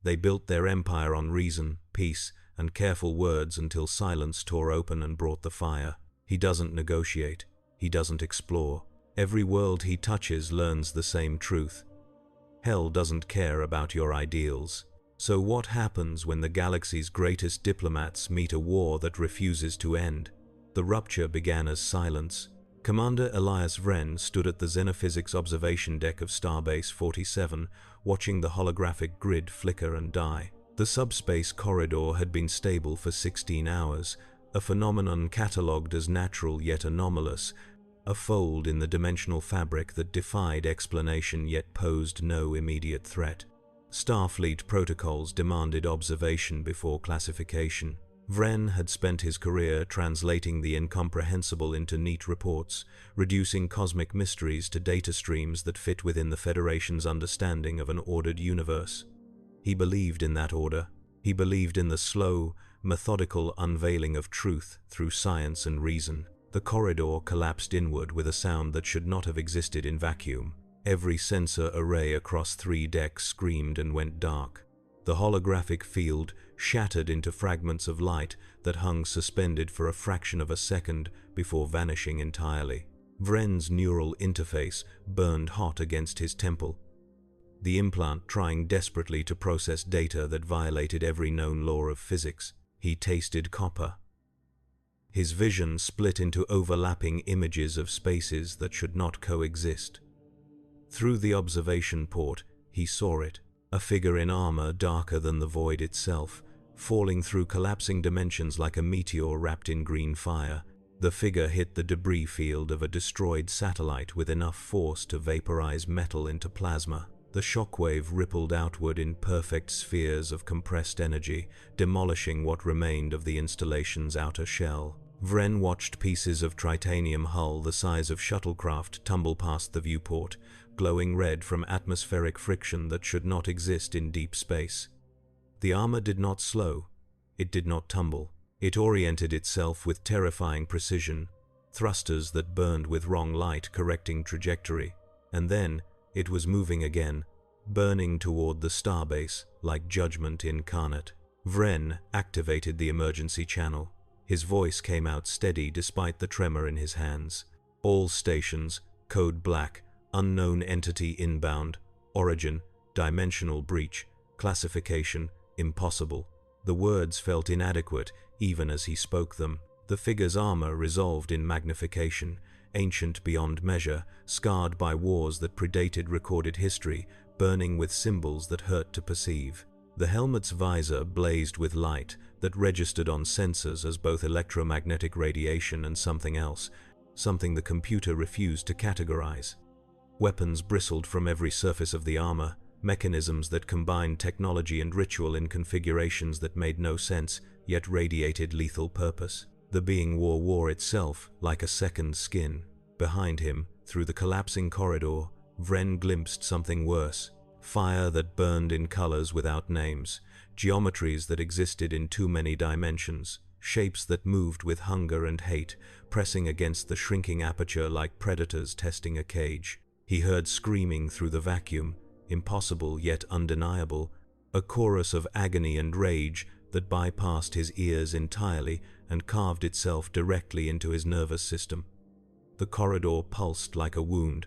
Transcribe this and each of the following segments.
They built their empire on reason, peace, and careful words until silence tore open and brought the fire. He doesn't negotiate. He doesn't explore. Every world he touches learns the same truth. Hell doesn't care about your ideals. So what happens when the galaxy's greatest diplomats meet a war that refuses to end? The rupture began as silence. Commander Elias Vren stood at the Xenophysics observation deck of Starbase 47, watching the holographic grid flicker and die. The subspace corridor had been stable for 16 hours, a phenomenon catalogued as natural yet anomalous, a fold in the dimensional fabric that defied explanation yet posed no immediate threat. Starfleet protocols demanded observation before classification. Vren had spent his career translating the incomprehensible into neat reports, reducing cosmic mysteries to data streams that fit within the Federation's understanding of an ordered universe. He believed in that order. He believed in the slow, methodical unveiling of truth through science and reason. The corridor collapsed inward with a sound that should not have existed in vacuum. Every sensor array across 3 decks screamed and went dark. The holographic field shattered into fragments of light that hung suspended for a fraction of a second before vanishing entirely. Vren's neural interface burned hot against his temple, the implant trying desperately to process data that violated every known law of physics. He tasted copper. His vision split into overlapping images of spaces that should not coexist. Through the observation port, he saw it, a figure in armor darker than the void itself, falling through collapsing dimensions like a meteor wrapped in green fire. The figure hit the debris field of a destroyed satellite with enough force to vaporize metal into plasma. The shockwave rippled outward in perfect spheres of compressed energy, demolishing what remained of the installation's outer shell. Vren watched pieces of titanium hull the size of shuttlecraft tumble past the viewport, glowing red from atmospheric friction that should not exist in deep space. The armor did not slow. It did not tumble. It oriented itself with terrifying precision, thrusters that burned with wrong light correcting trajectory. And then, it was moving again, burning toward the starbase like judgment incarnate. Vren activated the emergency channel. His voice came out steady despite the tremor in his hands. All stations, code black, unknown entity inbound, origin, dimensional breach, classification, impossible. The words felt inadequate even as he spoke them. The figure's armor resolved in magnification, ancient beyond measure, scarred by wars that predated recorded history, burning with symbols that hurt to perceive. The helmet's visor blazed with light that registered on sensors as both electromagnetic radiation and something else, something the computer refused to categorize. Weapons bristled from every surface of the armor, mechanisms that combined technology and ritual in configurations that made no sense, yet radiated lethal purpose. The being wore war itself, like a second skin. Behind him, through the collapsing corridor, Vren glimpsed something worse. Fire that burned in colors without names, geometries that existed in too many dimensions, shapes that moved with hunger and hate, pressing against the shrinking aperture like predators testing a cage. He heard screaming through the vacuum, impossible yet undeniable, a chorus of agony and rage that bypassed his ears entirely and carved itself directly into his nervous system. The corridor pulsed like a wound,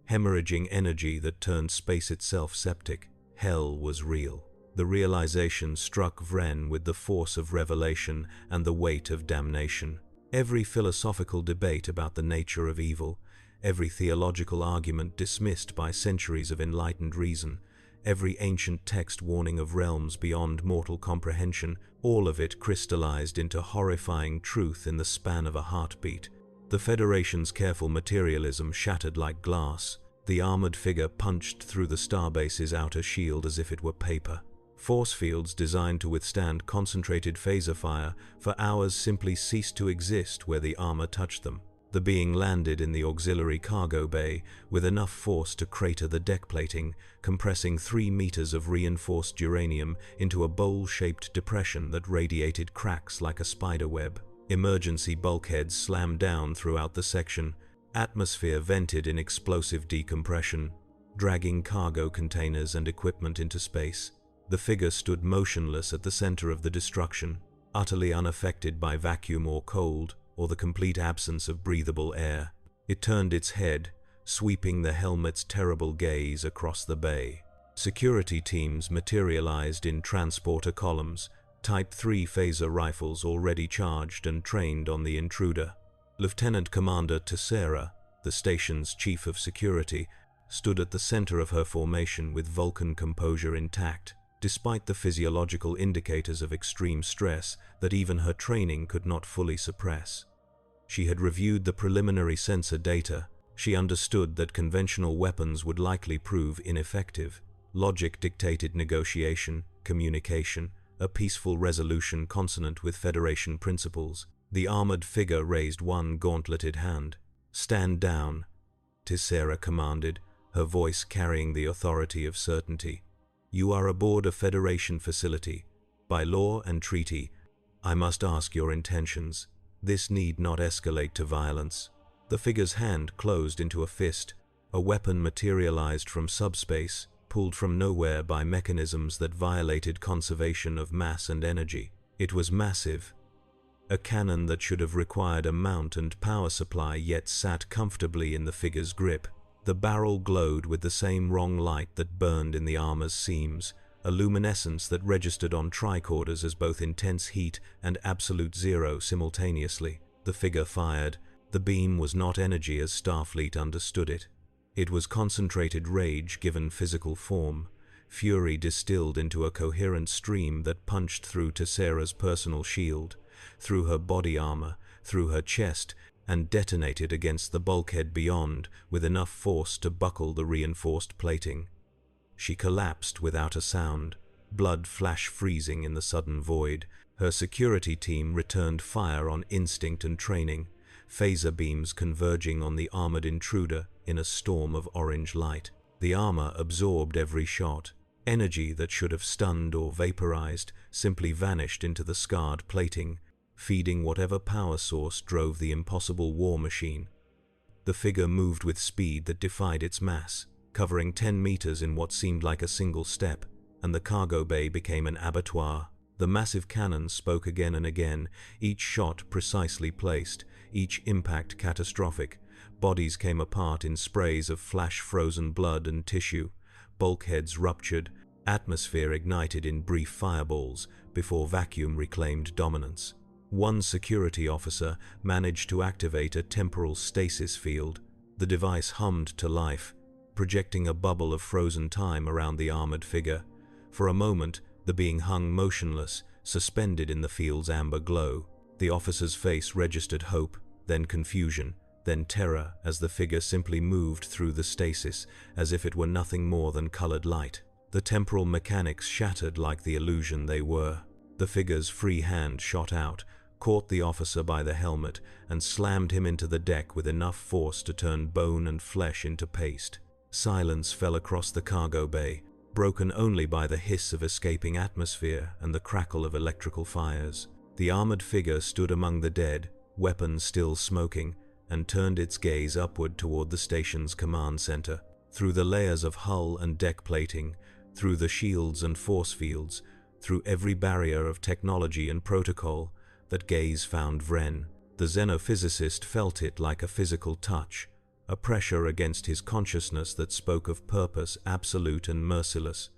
hemorrhaging energy that turned space itself septic. Hell was real. The realization struck Vren with the force of revelation and the weight of damnation. Every philosophical debate about the nature of evil, every theological argument dismissed by centuries of enlightened reason, every ancient text warning of realms beyond mortal comprehension, all of it crystallized into horrifying truth in the span of a heartbeat. The Federation's careful materialism shattered like glass. The armored figure punched through the starbase's outer shield as if it were paper. Force fields designed to withstand concentrated phaser fire for hours simply ceased to exist where the armor touched them. The being landed in the auxiliary cargo bay with enough force to crater the deck plating, compressing 3 meters of reinforced uranium into a bowl-shaped depression that radiated cracks like a spider web. Emergency bulkheads slammed down throughout the section. Atmosphere vented in explosive decompression, dragging cargo containers and equipment into space. The figure stood motionless at the center of the destruction, utterly unaffected by vacuum or cold, or the complete absence of breathable air. It turned its head, sweeping the helmet's terrible gaze across the bay. Security teams materialized in transporter columns, Type 3 phaser rifles already charged and trained on the intruder. Lieutenant Commander Tessera, the station's chief of security, stood at the center of her formation with Vulcan composure intact, despite the physiological indicators of extreme stress that even her training could not fully suppress. She had reviewed the preliminary sensor data. She understood that conventional weapons would likely prove ineffective. Logic dictated negotiation, communication, a peaceful resolution consonant with Federation principles. The armored figure raised one gauntleted hand. "Stand down," Tessera commanded, her voice carrying the authority of certainty. "You are aboard a Federation facility. By law and treaty, I must ask your intentions. This need not escalate to violence." The figure's hand closed into a fist, a weapon materialized from subspace, pulled from nowhere by mechanisms that violated conservation of mass and energy. It was massive. A cannon that should have required a mount and power supply yet sat comfortably in the figure's grip. The barrel glowed with the same wrong light that burned in the armor's seams, a luminescence that registered on tricorders as both intense heat and absolute zero simultaneously. The figure fired. The beam was not energy as Starfleet understood it. It was concentrated rage given physical form, fury distilled into a coherent stream that punched through Tessera's personal shield, through her body armor, through her chest, and detonated against the bulkhead beyond with enough force to buckle the reinforced plating. She collapsed without a sound, blood flash freezing in the sudden void. Her security team returned fire on instinct and training, phaser beams converging on the armored intruder in a storm of orange light. The armor absorbed every shot. Energy that should have stunned or vaporized simply vanished into the scarred plating, feeding whatever power source drove the impossible war machine. The figure moved with speed that defied its mass, covering 10 meters in what seemed like a single step, and the cargo bay became an abattoir. The massive cannon spoke again and again, each shot precisely placed, each impact catastrophic. Bodies came apart in sprays of flash-frozen blood and tissue. Bulkheads ruptured, atmosphere ignited in brief fireballs before vacuum reclaimed dominance. One security officer managed to activate a temporal stasis field. The device hummed to life, projecting a bubble of frozen time around the armored figure. For a moment, the being hung motionless, suspended in the field's amber glow. The officer's face registered hope, then confusion, then terror as the figure simply moved through the stasis as if it were nothing more than colored light. The temporal mechanics shattered like the illusion they were. The figure's free hand shot out, caught the officer by the helmet, and slammed him into the deck with enough force to turn bone and flesh into paste. Silence fell across the cargo bay, broken only by the hiss of escaping atmosphere and the crackle of electrical fires. The armored figure stood among the dead, weapons still smoking, and turned its gaze upward toward the station's command center. Through the layers of hull and deck plating, through the shields and force fields, through every barrier of technology and protocol, that gaze found Vren. The xenophysicist felt it like a physical touch, a pressure against his consciousness that spoke of purpose absolute and merciless.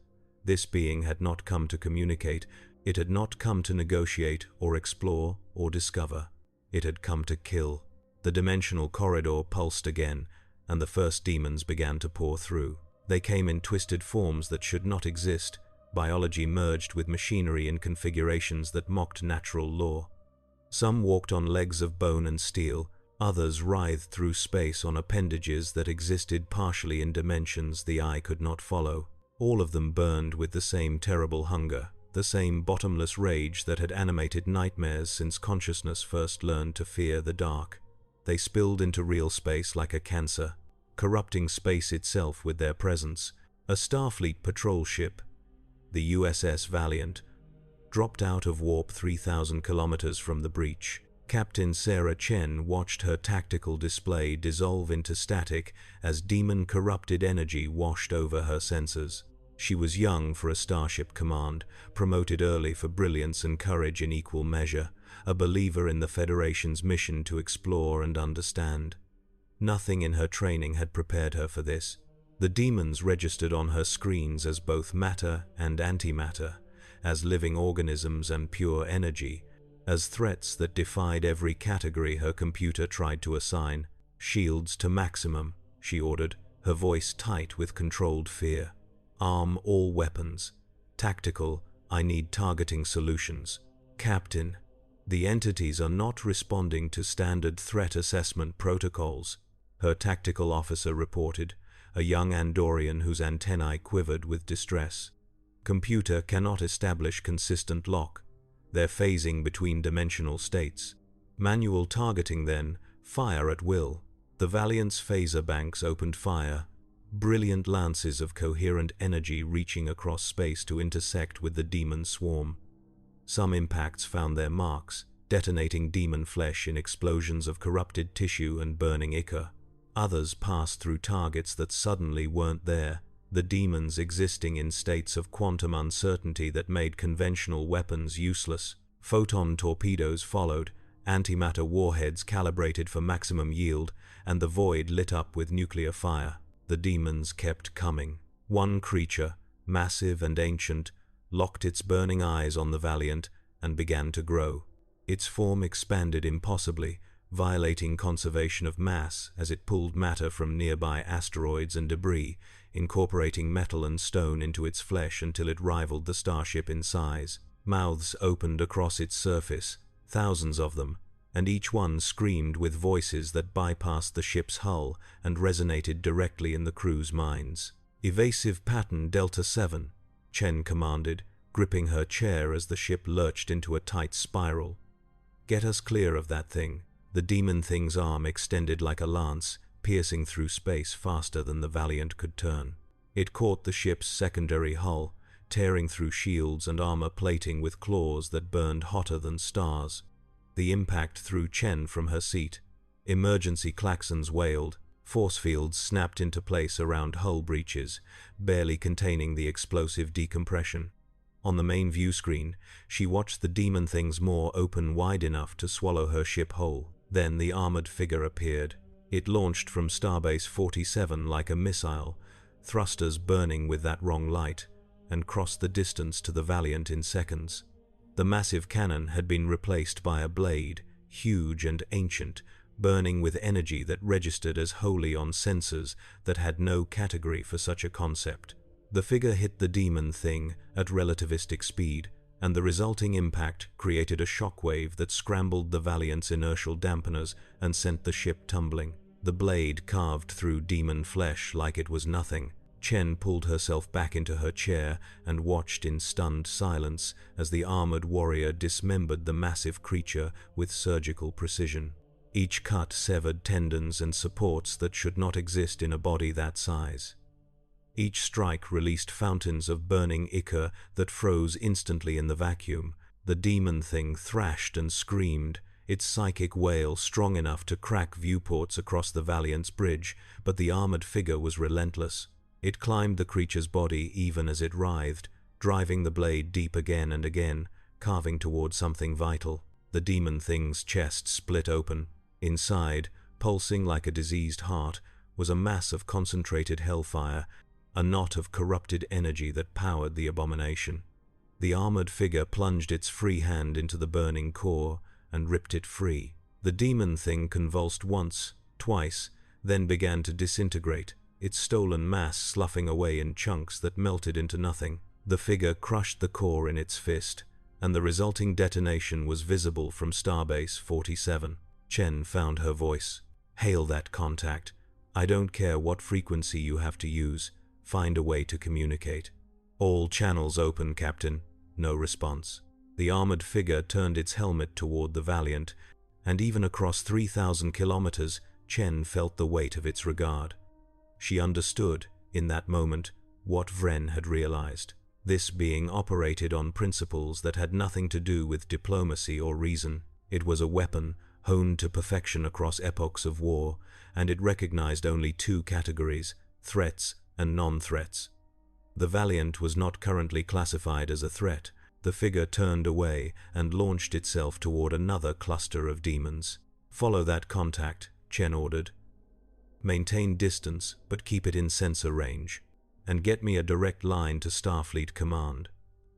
This being had not come to communicate, it had not come to negotiate or explore or discover. It had come to kill. The dimensional corridor pulsed again, and the first demons began to pour through. They came in twisted forms that should not exist. Biology merged with machinery in configurations that mocked natural law. Some walked on legs of bone and steel, others writhed through space on appendages that existed partially in dimensions the eye could not follow. All of them burned with the same terrible hunger, the same bottomless rage that had animated nightmares since consciousness first learned to fear the dark. They spilled into real space like a cancer, corrupting space itself with their presence. A Starfleet patrol ship, the USS Valiant, dropped out of warp 3,000 kilometers from the breach. Captain Sarah Chen watched her tactical display dissolve into static as demon-corrupted energy washed over her sensors. She was young for a starship command, promoted early for brilliance and courage in equal measure, a believer in the Federation's mission to explore and understand. Nothing in her training had prepared her for this. The demons registered on her screens as both matter and antimatter, as living organisms and pure energy, as threats that defied every category her computer tried to assign. "Shields to maximum," she ordered, her voice tight with controlled fear. "Arm all weapons. Tactical, I need targeting solutions." "Captain, the entities are not responding to standard threat assessment protocols," her tactical officer reported, a young Andorian whose antennae quivered with distress. "Computer cannot establish consistent lock. They're phasing between dimensional states. Manual targeting then, fire at will." The Valiant's phaser banks opened fire, brilliant lances of coherent energy reaching across space to intersect with the demon swarm. Some impacts found their marks, detonating demon flesh in explosions of corrupted tissue and burning ichor. Others passed through targets that suddenly weren't there, the demons existing in states of quantum uncertainty that made conventional weapons useless. Photon torpedoes followed, antimatter warheads calibrated for maximum yield, and the void lit up with nuclear fire. The demons kept coming. One creature, massive and ancient, locked its burning eyes on the Valiant and began to grow. Its form expanded impossibly, violating conservation of mass as it pulled matter from nearby asteroids and debris, incorporating metal and stone into its flesh until it rivaled the starship in size. Mouths opened across its surface, thousands of them, and each one screamed with voices that bypassed the ship's hull and resonated directly in the crew's minds. "Evasive pattern Delta 7, Chen commanded, gripping her chair as the ship lurched into a tight spiral. "Get us clear of that thing." The demon thing's arm extended like a lance, piercing through space faster than the Valiant could turn. It caught the ship's secondary hull, tearing through shields and armor plating with claws that burned hotter than stars. The impact threw Chen from her seat. Emergency klaxons wailed. Force fields snapped into place around hull breaches, barely containing the explosive decompression. On the main view screen, she watched the demon thing's maw open wide enough to swallow her ship whole. Then the armored figure appeared. It launched from Starbase 47 like a missile, thrusters burning with that wrong light, and crossed the distance to the Valiant in seconds. The massive cannon had been replaced by a blade, huge and ancient, burning with energy that registered as wholly on sensors that had no category for such a concept. The figure hit the demon thing at relativistic speed, and the resulting impact created a shockwave that scrambled the Valiant's inertial dampeners and sent the ship tumbling. The blade carved through demon flesh like it was nothing. Chen pulled herself back into her chair and watched in stunned silence as the armored warrior dismembered the massive creature with surgical precision. Each cut severed tendons and supports that should not exist in a body that size. Each strike released fountains of burning ichor that froze instantly in the vacuum. The demon thing thrashed and screamed, its psychic wail strong enough to crack viewports across the Valiant's bridge, but the armored figure was relentless. It climbed the creature's body even as it writhed, driving the blade deep again and again, carving toward something vital. The demon thing's chest split open. Inside, pulsing like a diseased heart, was a mass of concentrated hellfire, a knot of corrupted energy that powered the abomination. The armored figure plunged its free hand into the burning core and ripped it free. The demon thing convulsed once, twice, then began to disintegrate, its stolen mass sloughing away in chunks that melted into nothing. The figure crushed the core in its fist, and the resulting detonation was visible from Starbase 47. Chen found her voice. "Hail that contact. I don't care what frequency you have to use. Find a way to communicate." "All channels open, Captain." No response. The armored figure turned its helmet toward the Valiant, and even across 3,000 kilometers, Chen felt the weight of its regard. She understood, in that moment, what Vren had realized. This being operated on principles that had nothing to do with diplomacy or reason. It was a weapon, honed to perfection across epochs of war, and it recognized only two categories: threats and non-threats. The Valiant was not currently classified as a threat. The figure turned away and launched itself toward another cluster of demons. "Follow that contact," Chen ordered. "Maintain distance, but keep it in sensor range. And get me a direct line to Starfleet Command.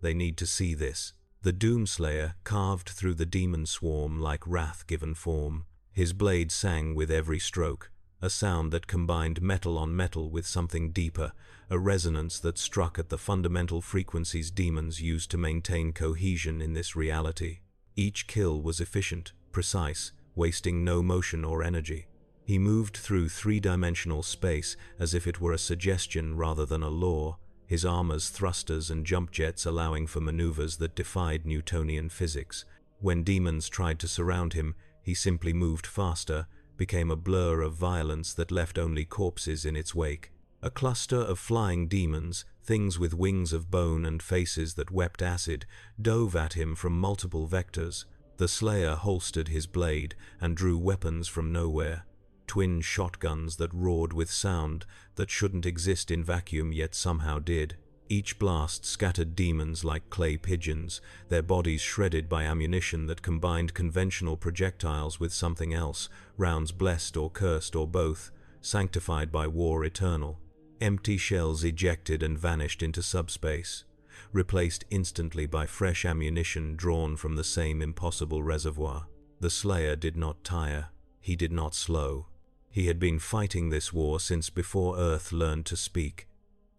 They need to see this." The Doomslayer carved through the demon swarm like wrath given form. His blade sang with every stroke, a sound that combined metal on metal with something deeper, a resonance that struck at the fundamental frequencies demons use to maintain cohesion in this reality. Each kill was efficient, precise, wasting no motion or energy. He moved through three-dimensional space as if it were a suggestion rather than a law, his armor's thrusters and jump jets allowing for maneuvers that defied Newtonian physics. When demons tried to surround him, he simply moved faster, became a blur of violence that left only corpses in its wake. A cluster of flying demons, things with wings of bone and faces that wept acid, dove at him from multiple vectors. The Slayer holstered his blade and drew weapons from nowhere. Twin shotguns that roared with sound that shouldn't exist in vacuum yet somehow did. Each blast scattered demons like clay pigeons, their bodies shredded by ammunition that combined conventional projectiles with something else, rounds blessed or cursed or both, sanctified by war eternal. Empty shells ejected and vanished into subspace, replaced instantly by fresh ammunition drawn from the same impossible reservoir. The Slayer did not tire. He did not slow. He had been fighting this war since before Earth learned to speak.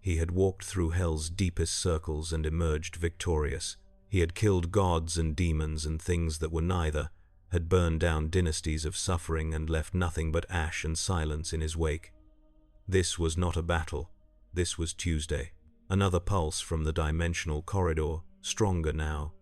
He had walked through hell's deepest circles and emerged victorious. He had killed gods and demons and things that were neither, had burned down dynasties of suffering and left nothing but ash and silence in his wake. This was not a battle. This was Tuesday. Another pulse from the dimensional corridor, stronger now.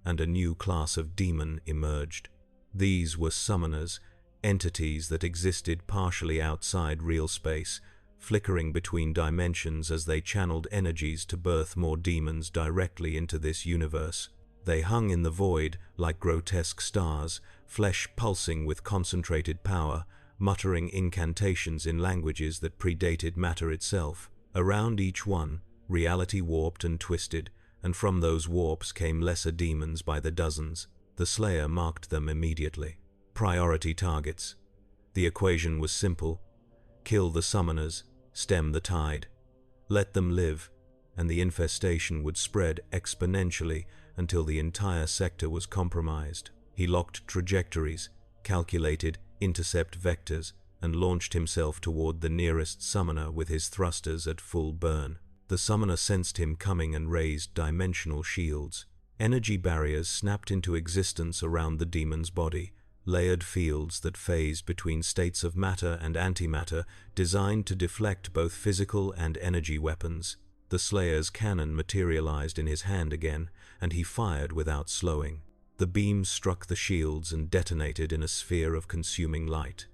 And a new class of demon emerged. These were summoners, entities that existed partially outside real space, flickering between dimensions as they channeled energies to birth more demons directly into this universe. They hung in the void like grotesque stars, flesh pulsing with concentrated power, muttering incantations in languages that predated matter itself. Around each one, reality warped and twisted, and from those warps came lesser demons by the dozens. The Slayer marked them immediately. Priority targets. The equation was simple. Kill the summoners, stem the tide. Let them live, and the infestation would spread exponentially until the entire sector was compromised. He locked trajectories, calculated intercept vectors, and launched himself toward the nearest summoner with his thrusters at full burn. The summoner sensed him coming and raised dimensional shields. Energy barriers snapped into existence around the demon's body, layered fields that phased between states of matter and antimatter designed to deflect both physical and energy weapons. The Slayer's cannon materialized in his hand again, and he fired without slowing. The beams struck the shields and detonated in a sphere of consuming light.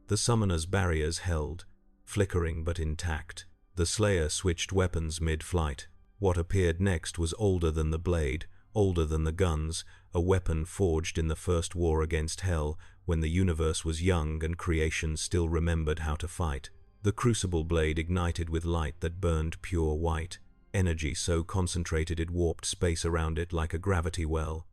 The summoner's barriers held, flickering but intact. The Slayer switched weapons mid-flight. What appeared next was older than the blade, older than the guns, a weapon forged in the first war against Hell when the universe was young and creation still remembered how to fight. The crucible blade ignited with light that burned pure white, energy so concentrated it warped space around it like a gravity well.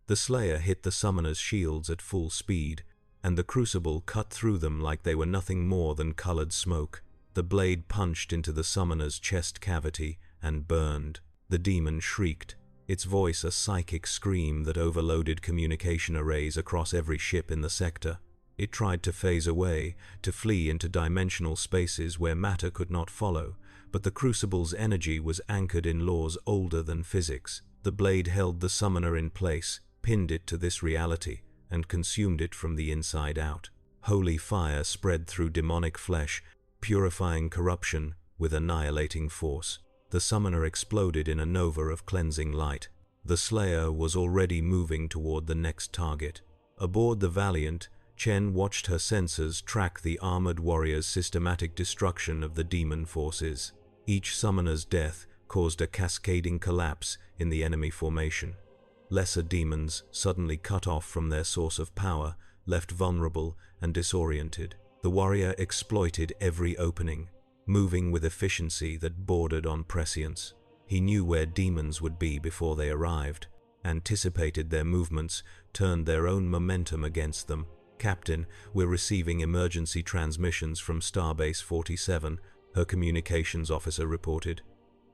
The Slayer hit the summoner's shields at full speed, and the crucible cut through them like they were nothing more than colored smoke. The blade punched into the summoner's chest cavity and burned. The demon shrieked, its voice a psychic scream that overloaded communication arrays across every ship in the sector. It tried to phase away, to flee into dimensional spaces where matter could not follow, but the crucible's energy was anchored in laws older than physics. The blade held the summoner in place, pinned it to this reality, and consumed it from the inside out. Holy fire spread through demonic flesh, purifying corruption with annihilating force. The summoner exploded in a nova of cleansing light. The Slayer was already moving toward the next target. Aboard the Valiant, Chen watched her sensors track the armored warrior's systematic destruction of the demon forces. Each summoner's death caused a cascading collapse in the enemy formation. Lesser demons, suddenly cut off from their source of power, left vulnerable and disoriented. The warrior exploited every opening. moving with efficiency that bordered on prescience. He knew where demons would be before they arrived, anticipated their movements, turned their own momentum against them. "Captain, we're receiving emergency transmissions from Starbase 47, her communications officer reported.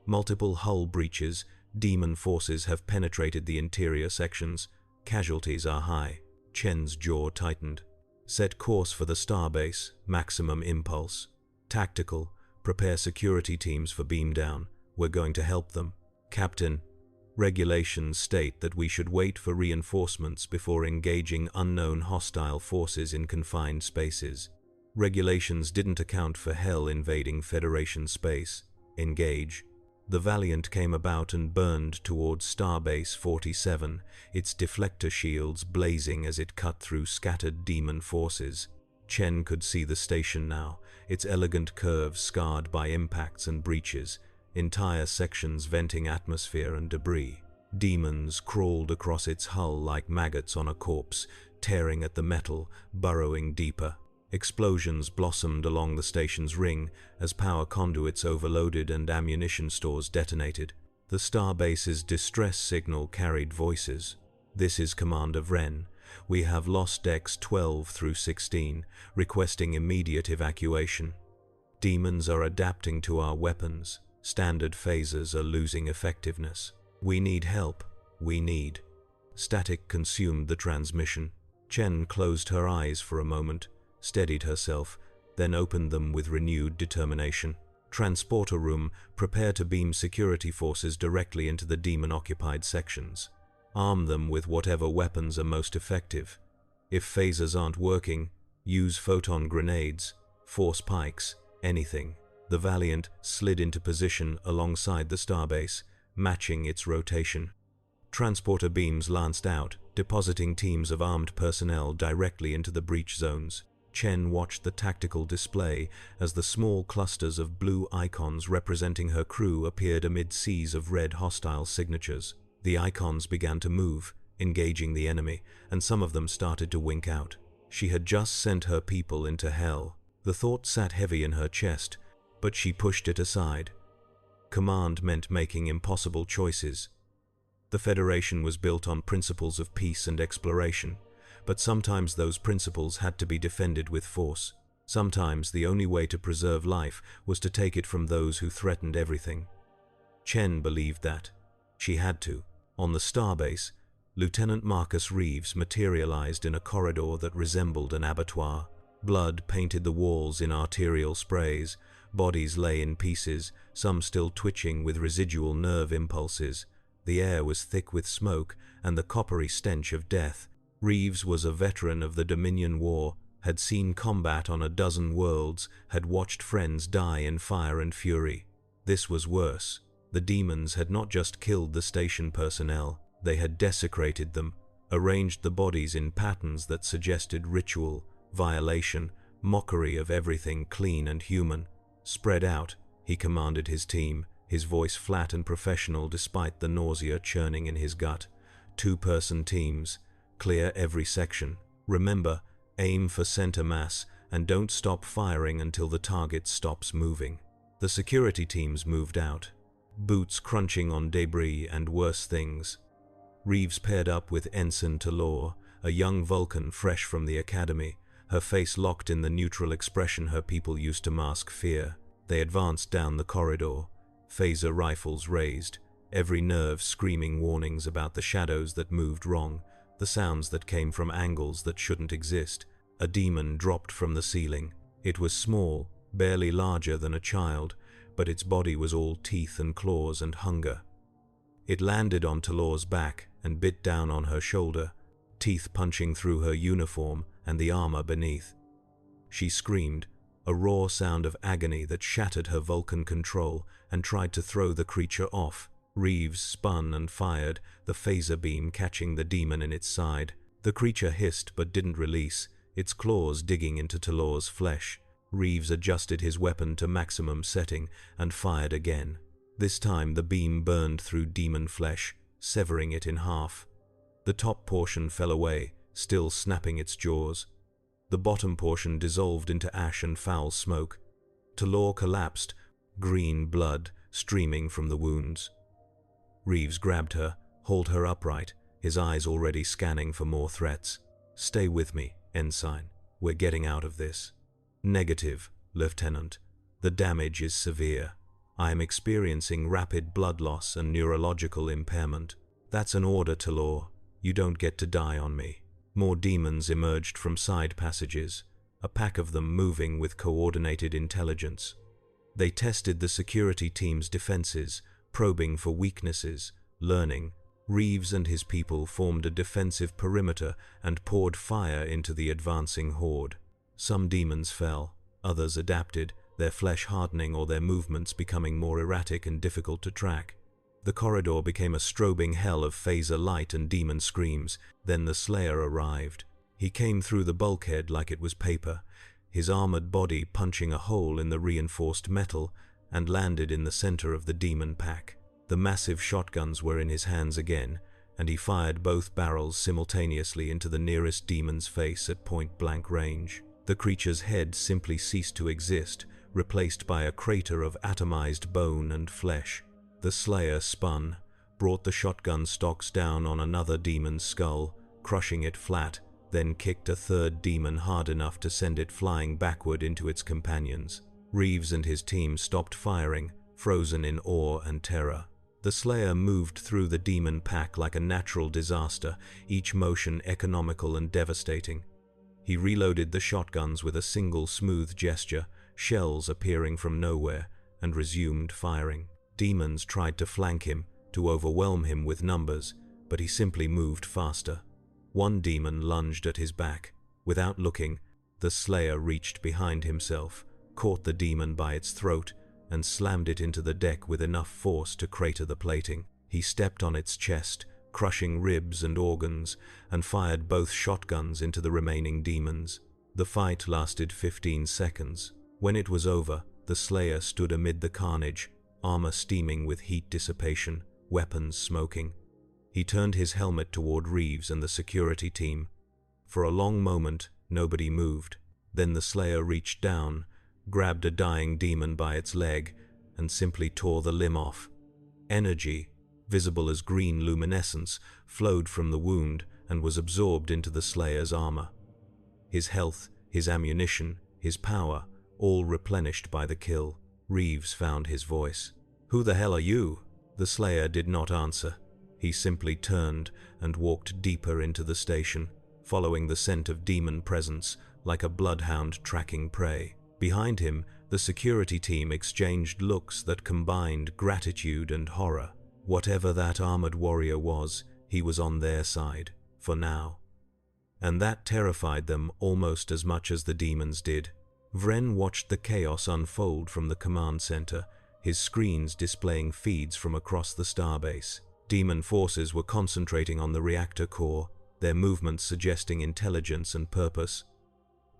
Multiple hull breaches, demon forces have penetrated the interior sections. Casualties are high." Chen's jaw tightened. "Set course for the Starbase, maximum impulse. Tactical, prepare security teams for beam down. We're going to help them." "Captain, regulations state that we should wait for reinforcements before engaging unknown hostile forces in confined spaces. Regulations didn't account for Hell invading Federation space. Engage." The Valiant came about and burned towards Starbase 47, its deflector shields blazing as it cut through scattered demon forces. Chen could see the station now, its elegant curves scarred by impacts and breaches, entire sections venting atmosphere and debris. Demons crawled across its hull like maggots on a corpse, tearing at the metal, burrowing deeper. Explosions blossomed along the station's ring as power conduits overloaded and ammunition stores detonated. The Starbase's distress signal carried voices. "This is Commander Vren. We have lost decks 12 through 16, requesting immediate evacuation. Demons are adapting to our weapons. Standard phasers are losing effectiveness. We need help. We need." Static consumed the transmission. Chen closed her eyes for a moment, steadied herself, then opened them with renewed determination. "Transporter room, prepare to beam security forces directly into the demon-occupied sections. Arm them with whatever weapons are most effective. If phasers aren't working, use photon grenades, force pikes, anything." The Valiant slid into position alongside the Starbase, matching its rotation. Transporter beams lanced out, depositing teams of armed personnel directly into the breach zones. Chen watched the tactical display as the small clusters of blue icons representing her crew appeared amid seas of red hostile signatures. The icons began to move, engaging the enemy, and some of them started to wink out. She had just sent her people into Hell. The thought sat heavy in her chest, but she pushed it aside. Command meant making impossible choices. The Federation was built on principles of peace and exploration, but sometimes those principles had to be defended with force. Sometimes the only way to preserve life was to take it from those who threatened everything. Chen believed that. She had to. On the Starbase, Lieutenant Marcus Reeves materialized in a corridor that resembled an abattoir. Blood painted the walls in arterial sprays, bodies lay in pieces, some still twitching with residual nerve impulses. The air was thick with smoke and the coppery stench of death. Reeves was a veteran of the Dominion War, had seen combat on a dozen worlds, had watched friends die in fire and fury. This was worse. The demons had not just killed the station personnel, they had desecrated them, arranged the bodies in patterns that suggested ritual, violation, mockery of everything clean and human. "Spread out," he commanded his team, his voice flat and professional despite the nausea churning in his gut. Two-person teams. Clear every section. Remember, aim for center mass and don't stop firing until the target stops moving. The security teams moved out, boots crunching on debris and worse things. Reeves paired up with Ensign Talor, a young Vulcan fresh from the academy, her face locked in the neutral expression her people used to mask fear. They advanced down the corridor, phaser rifles raised, every nerve screaming warnings about the shadows that moved wrong, the sounds that came from angles that shouldn't exist. A demon dropped from the ceiling. It was small, barely larger than a child, but its body was all teeth and claws and hunger. It landed on Talor's back and bit down on her shoulder, teeth punching through her uniform and the armor beneath. She screamed, a raw sound of agony that shattered her Vulcan control, and tried to throw the creature off. Reeves spun and fired, the phaser beam catching the demon in its side. The creature hissed but didn't release, its claws digging into Talor's flesh. Reeves adjusted his weapon to maximum setting and fired again. This time the beam burned through demon flesh, severing it in half. The top portion fell away, still snapping its jaws. The bottom portion dissolved into ash and foul smoke. Talor collapsed, green blood streaming from the wounds. Reeves grabbed her, hauled her upright, his eyes already scanning for more threats. "Stay with me, Ensign. We're getting out of this." "Negative, Lieutenant. The damage is severe. I am experiencing rapid blood loss and neurological impairment." "That's an order, Talor. You don't get to die on me." More demons emerged from side passages, a pack of them moving with coordinated intelligence. They tested the security team's defenses, probing for weaknesses, learning. Reeves and his people formed a defensive perimeter and poured fire into the advancing horde. Some demons fell, others adapted, their flesh hardening or their movements becoming more erratic and difficult to track. The corridor became a strobing hell of phaser light and demon screams. Then the Slayer arrived. He came through the bulkhead like it was paper, his armored body punching a hole in the reinforced metal, and landed in the center of the demon pack. The massive shotguns were in his hands again, and he fired both barrels simultaneously into the nearest demon's face at point-blank range. The creature's head simply ceased to exist, replaced by a crater of atomized bone and flesh. The Slayer spun, brought the shotgun stocks down on another demon's skull, crushing it flat, then kicked a third demon hard enough to send it flying backward into its companions. Reeves and his team stopped firing, frozen in awe and terror. The Slayer moved through the demon pack like a natural disaster, each motion economical and devastating. He reloaded the shotguns with a single smooth gesture, shells appearing from nowhere, and resumed firing. Demons tried to flank him, to overwhelm him with numbers, but he simply moved faster. One demon lunged at his back. Without looking, the Slayer reached behind himself, caught the demon by its throat, and slammed it into the deck with enough force to crater the plating. He stepped on its chest, crushing ribs and organs, and fired both shotguns into the remaining demons. The fight lasted 15 seconds. When it was over, the Slayer stood amid the carnage, armor steaming with heat dissipation, weapons smoking. He turned his helmet toward Reeves and the security team. For a long moment, nobody moved. Then the Slayer reached down, grabbed a dying demon by its leg, and simply tore the limb off. Energy, visible as green luminescence, flowed from the wound and was absorbed into the Slayer's armor. His health, his ammunition, his power, all replenished by the kill. Reeves found his voice. "Who the hell are you?" The Slayer did not answer. He simply turned and walked deeper into the station, following the scent of demon presence like a bloodhound tracking prey. Behind him, the security team exchanged looks that combined gratitude and horror. Whatever that armored warrior was, he was on their side, for now. And that terrified them almost as much as the demons did. Vren watched the chaos unfold from the command center, his screens displaying feeds from across the starbase. Demon forces were concentrating on the reactor core, their movements suggesting intelligence and purpose.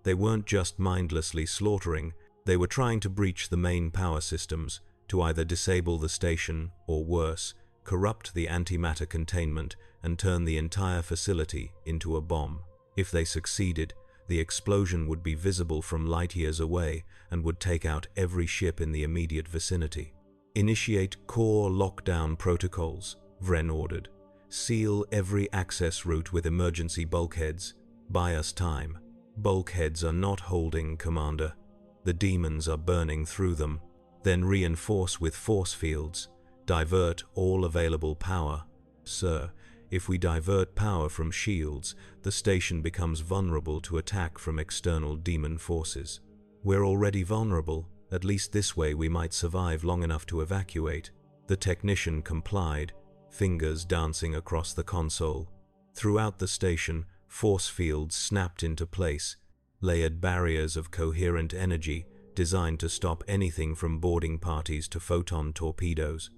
They weren't just mindlessly slaughtering, they were trying to breach the main power systems, to either disable the station or worse, corrupt the antimatter containment and turn the entire facility into a bomb. If they succeeded, the explosion would be visible from light years away and would take out every ship in the immediate vicinity. "Initiate core lockdown protocols," Vren ordered. "Seal every access route with emergency bulkheads. Buy us time." "Bulkheads are not holding, Commander. The demons are burning through them." "Then reinforce with force fields. Divert all available power." "Sir, if we divert power from shields, the station becomes vulnerable to attack from external demon forces." "We're already vulnerable. At least this way we might survive long enough to evacuate." The technician complied, fingers dancing across the console. Throughout the station, force fields snapped into place, layered barriers of coherent energy designed to stop anything from boarding parties to photon torpedoes.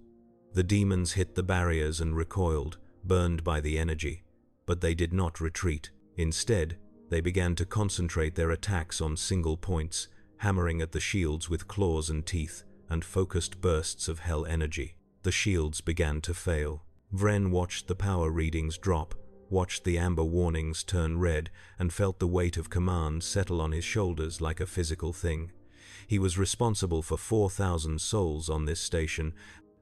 The demons hit the barriers and recoiled, burned by the energy, but they did not retreat. Instead, they began to concentrate their attacks on single points, hammering at the shields with claws and teeth, and focused bursts of hell energy. The shields began to fail. Vren watched the power readings drop, watched the amber warnings turn red, and felt the weight of command settle on his shoulders like a physical thing. He was responsible for 4,000 souls on this station,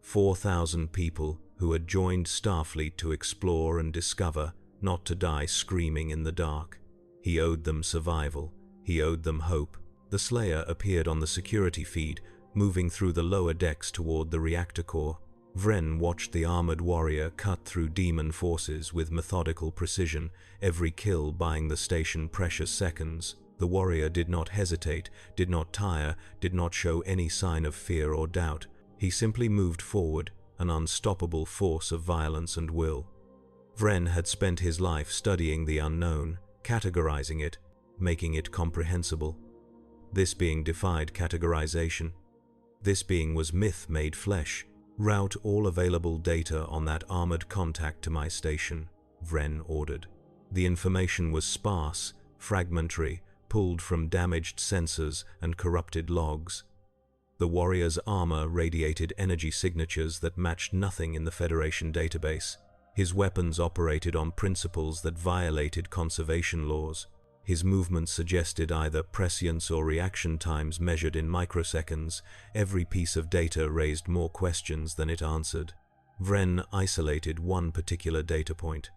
4,000 people who had joined Starfleet to explore and discover, not to die screaming in the dark. He owed them survival. He owed them hope. The Slayer appeared on the security feed, moving through the lower decks toward the reactor core. Vren watched the armored warrior cut through demon forces with methodical precision, every kill buying the station precious seconds. The warrior did not hesitate, did not tire, did not show any sign of fear or doubt. He simply moved forward, an unstoppable force of violence and will. Vren had spent his life studying the unknown, categorizing it, making it comprehensible. This being defied categorization. This being was myth made flesh. Route all available data on that armored contact to my station, Vren ordered. The information was sparse, fragmentary, pulled from damaged sensors and corrupted logs. The warrior's armor radiated energy signatures that matched nothing in the Federation database. His weapons operated on principles that violated conservation laws. His movements suggested either prescience or reaction times measured in microseconds. Every piece of data raised more questions than it answered. Vren isolated one particular data point: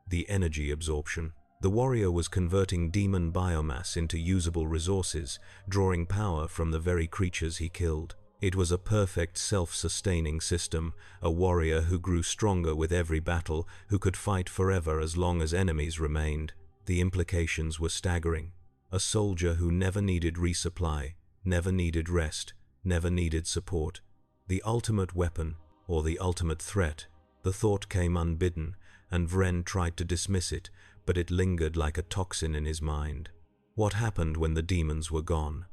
the energy absorption. The warrior was converting demon biomass into usable resources, drawing power from the very creatures he killed. It was a perfect self-sustaining system, a warrior who grew stronger with every battle, who could fight forever as long as enemies remained. The implications were staggering. A soldier who never needed resupply, never needed rest, never needed support. The ultimate weapon, or the ultimate threat. The thought came unbidden, and Vren tried to dismiss it, but it lingered like a toxin in his mind. What happened when the demons were gone?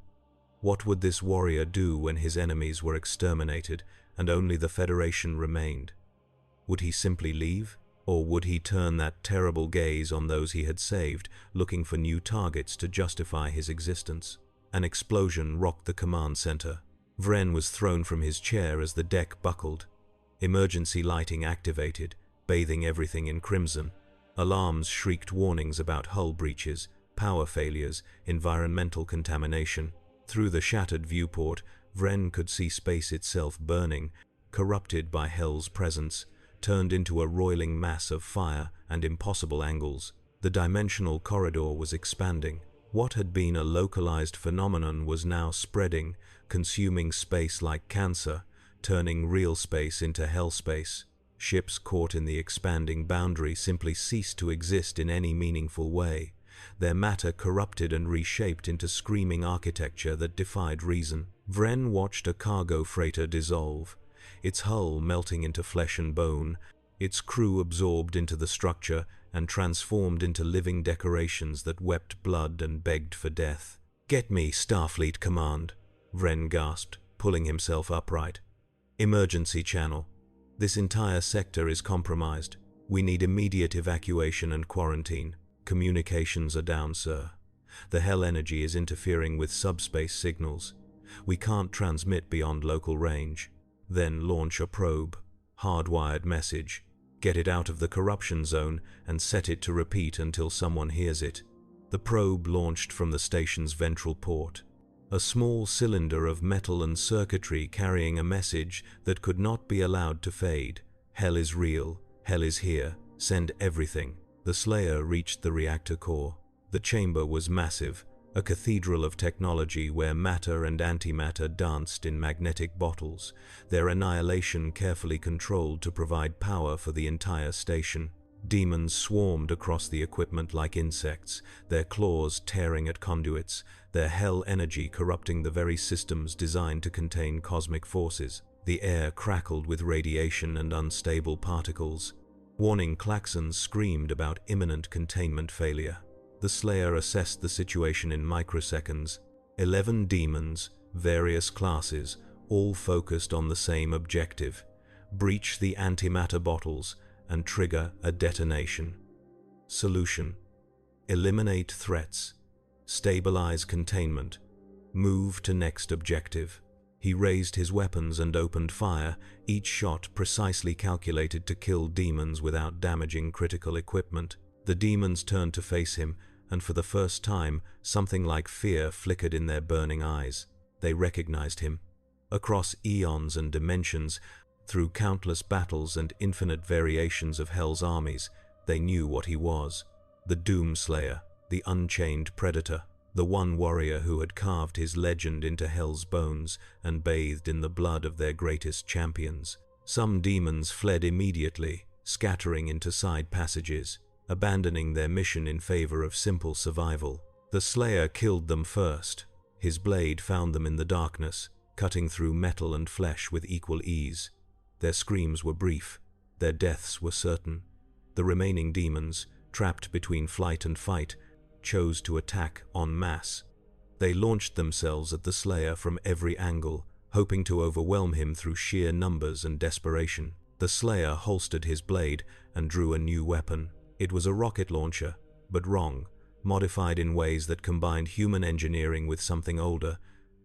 What would this warrior do when his enemies were exterminated and only the Federation remained? Would he simply leave? Or would he turn that terrible gaze on those he had saved, looking for new targets to justify his existence? An explosion rocked the command center. Vren was thrown from his chair as the deck buckled. Emergency lighting activated, bathing everything in crimson. Alarms shrieked warnings about hull breaches, power failures, environmental contamination. Through the shattered viewport, Vren could see space itself burning, corrupted by Hell's presence, turned into a roiling mass of fire and impossible angles. The dimensional corridor was expanding. What had been a localized phenomenon was now spreading, consuming space like cancer, turning real space into hell space. Ships caught in the expanding boundary simply ceased to exist in any meaningful way. Their matter corrupted and reshaped into screaming architecture that defied reason. Vren watched a cargo freighter dissolve, its hull melting into flesh and bone, its crew absorbed into the structure and transformed into living decorations that wept blood and begged for death. "Get me Starfleet Command," Vren gasped, pulling himself upright. "Emergency channel. This entire sector is compromised. We need immediate evacuation and quarantine. Communications are down, sir. The hell energy is interfering with subspace signals. We can't transmit beyond local range." Then launch a probe. Hardwired message. Get it out of the corruption zone and set it to repeat until someone hears it. The probe launched from the station's ventral port. A small cylinder of metal and circuitry carrying a message that could not be allowed to fade. Hell is real. Hell is here. Send everything. The Slayer reached the reactor core. The chamber was massive, a cathedral of technology where matter and antimatter danced in magnetic bottles, their annihilation carefully controlled to provide power for the entire station. Demons swarmed across the equipment like insects, their claws tearing at conduits, their hell energy corrupting the very systems designed to contain cosmic forces. The air crackled with radiation and unstable particles. Warning klaxons screamed about imminent containment failure. The Slayer assessed the situation in microseconds. 11 demons, various classes, all focused on the same objective: breach the antimatter bottles and trigger a detonation. Solution: eliminate threats, stabilize containment, move to next objective. He raised his weapons and opened fire, each shot precisely calculated to kill demons without damaging critical equipment. The demons turned to face him, and for the first time, something like fear flickered in their burning eyes. They recognized him. Across eons and dimensions, through countless battles and infinite variations of Hell's armies, they knew what he was. The Doomslayer, the unchained predator, the one warrior who had carved his legend into Hell's bones and bathed in the blood of their greatest champions. Some demons fled immediately, scattering into side passages, abandoning their mission in favor of simple survival. The Slayer killed them first. His blade found them in the darkness, cutting through metal and flesh with equal ease. Their screams were brief, their deaths were certain. The remaining demons, trapped between flight and fight, chose to attack en masse. They launched themselves at the Slayer from every angle, hoping to overwhelm him through sheer numbers and desperation. The Slayer holstered his blade and drew a new weapon. It was a rocket launcher, but wrong, modified in ways that combined human engineering with something older,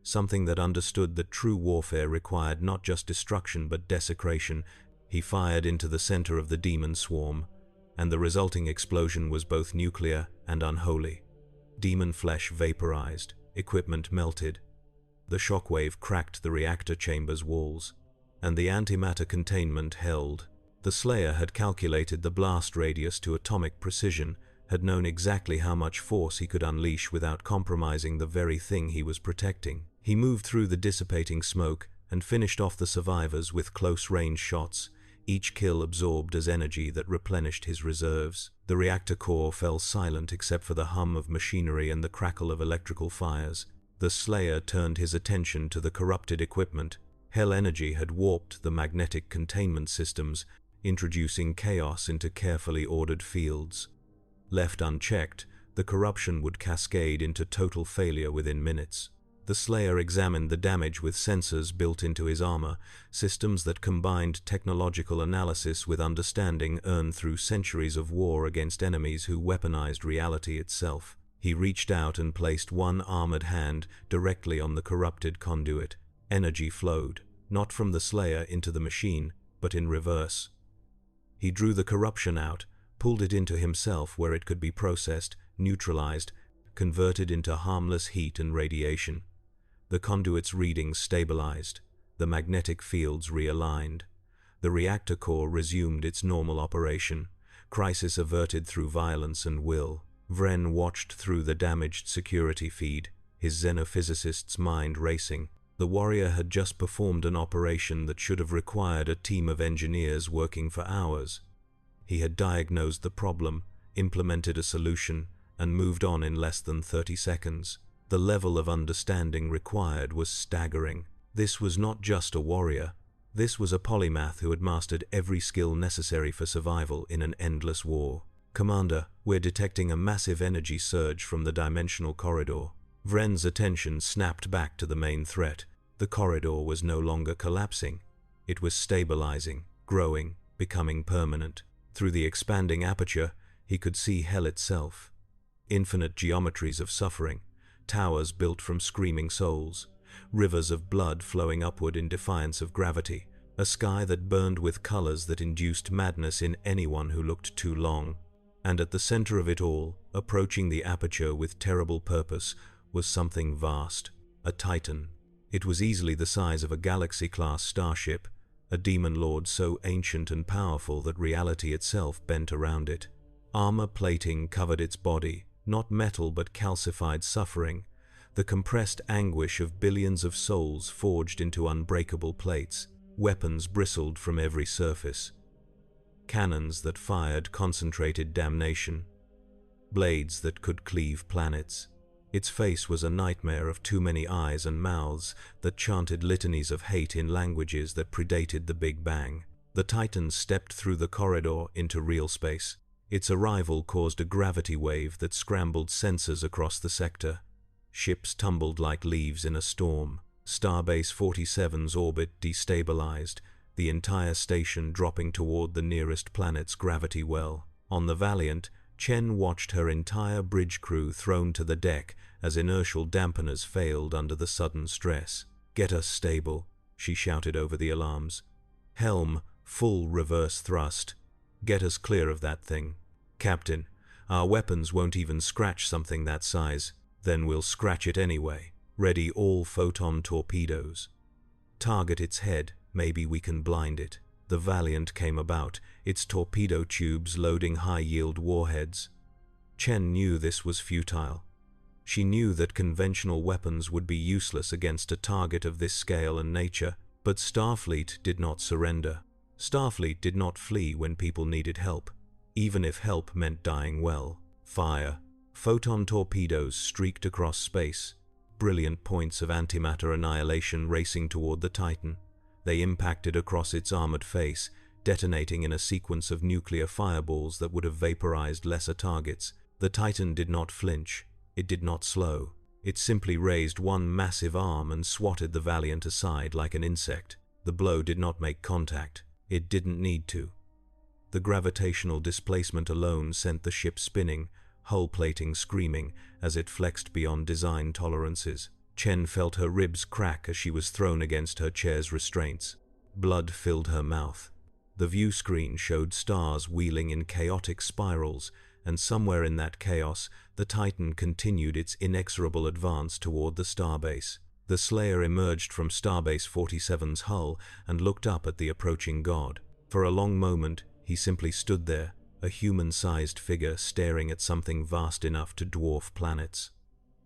something that understood that true warfare required not just destruction but desecration. He fired into the center of the demon swarm, and the resulting explosion was both nuclear and unholy. Demon flesh vaporized, equipment melted. The shockwave cracked the reactor chamber's walls, and the antimatter containment held. The Slayer had calculated the blast radius to atomic precision, had known exactly how much force he could unleash without compromising the very thing he was protecting. He moved through the dissipating smoke and finished off the survivors with close-range shots, each kill absorbed as energy that replenished his reserves. The reactor core fell silent except for the hum of machinery and the crackle of electrical fires. The Slayer turned his attention to the corrupted equipment. Hell energy had warped the magnetic containment systems, introducing chaos into carefully ordered fields. Left unchecked, the corruption would cascade into total failure within minutes. The Slayer examined the damage with sensors built into his armor, systems that combined technological analysis with understanding earned through centuries of war against enemies who weaponized reality itself. He reached out and placed one armored hand directly on the corrupted conduit. Energy flowed, not from the Slayer into the machine, but in reverse. He drew the corruption out, pulled it into himself where it could be processed, neutralized, converted into harmless heat and radiation. The conduit's readings stabilized, the magnetic fields realigned. The reactor core resumed its normal operation, crisis averted through violence and will. Vren watched through the damaged security feed, his xenophysicist's mind racing. The warrior had just performed an operation that should have required a team of engineers working for hours. He had diagnosed the problem, implemented a solution, and moved on in less than 30 seconds. The level of understanding required was staggering. This was not just a warrior. This was a polymath who had mastered every skill necessary for survival in an endless war. "Commander, we're detecting a massive energy surge from the dimensional corridor." Vren's attention snapped back to the main threat. The corridor was no longer collapsing. It was stabilizing, growing, becoming permanent. Through the expanding aperture, he could see hell itself. Infinite geometries of suffering, towers built from screaming souls, rivers of blood flowing upward in defiance of gravity, a sky that burned with colors that induced madness in anyone who looked too long. And at the center of it all, approaching the aperture with terrible purpose, was something vast, a titan. It was easily the size of a galaxy-class starship, a demon lord so ancient and powerful that reality itself bent around it. Armor plating covered its body, not metal but calcified suffering, the compressed anguish of billions of souls forged into unbreakable plates. Weapons bristled from every surface. Cannons that fired concentrated damnation. Blades that could cleave planets. Its face was a nightmare of too many eyes and mouths that chanted litanies of hate in languages that predated the Big Bang. The Titan stepped through the corridor into real space. Its arrival caused a gravity wave that scrambled sensors across the sector. Ships tumbled like leaves in a storm. Starbase 47's orbit destabilized, the entire station dropping toward the nearest planet's gravity well. On the Valiant, Chen watched her entire bridge crew thrown to the deck as inertial dampeners failed under the sudden stress. "Get us stable," she shouted over the alarms. "Helm, full reverse thrust. Get us clear of that thing." "Captain, our weapons won't even scratch something that size." "Then we'll scratch it anyway." Ready all photon torpedoes. Target its head, maybe we can blind it. The Valiant came about, its torpedo tubes loading high-yield warheads. Chen knew this was futile. She knew that conventional weapons would be useless against a target of this scale and nature, but Starfleet did not surrender. Starfleet did not flee when people needed help, even if help meant dying well. Fire. Photon torpedoes streaked across space, brilliant points of antimatter annihilation racing toward the Titan. They impacted across its armored face, detonating in a sequence of nuclear fireballs that would have vaporized lesser targets. The Titan did not flinch. It did not slow. It simply raised one massive arm and swatted the Valiant aside like an insect. The blow did not make contact. It didn't need to. The gravitational displacement alone sent the ship spinning, hull plating screaming as it flexed beyond design tolerances. Chen felt her ribs crack as she was thrown against her chair's restraints. Blood filled her mouth. The view screen showed stars wheeling in chaotic spirals, and somewhere in that chaos, the Titan continued its inexorable advance toward the starbase. The Slayer emerged from Starbase 47's hull and looked up at the approaching god. For a long moment, he simply stood there, a human-sized figure staring at something vast enough to dwarf planets.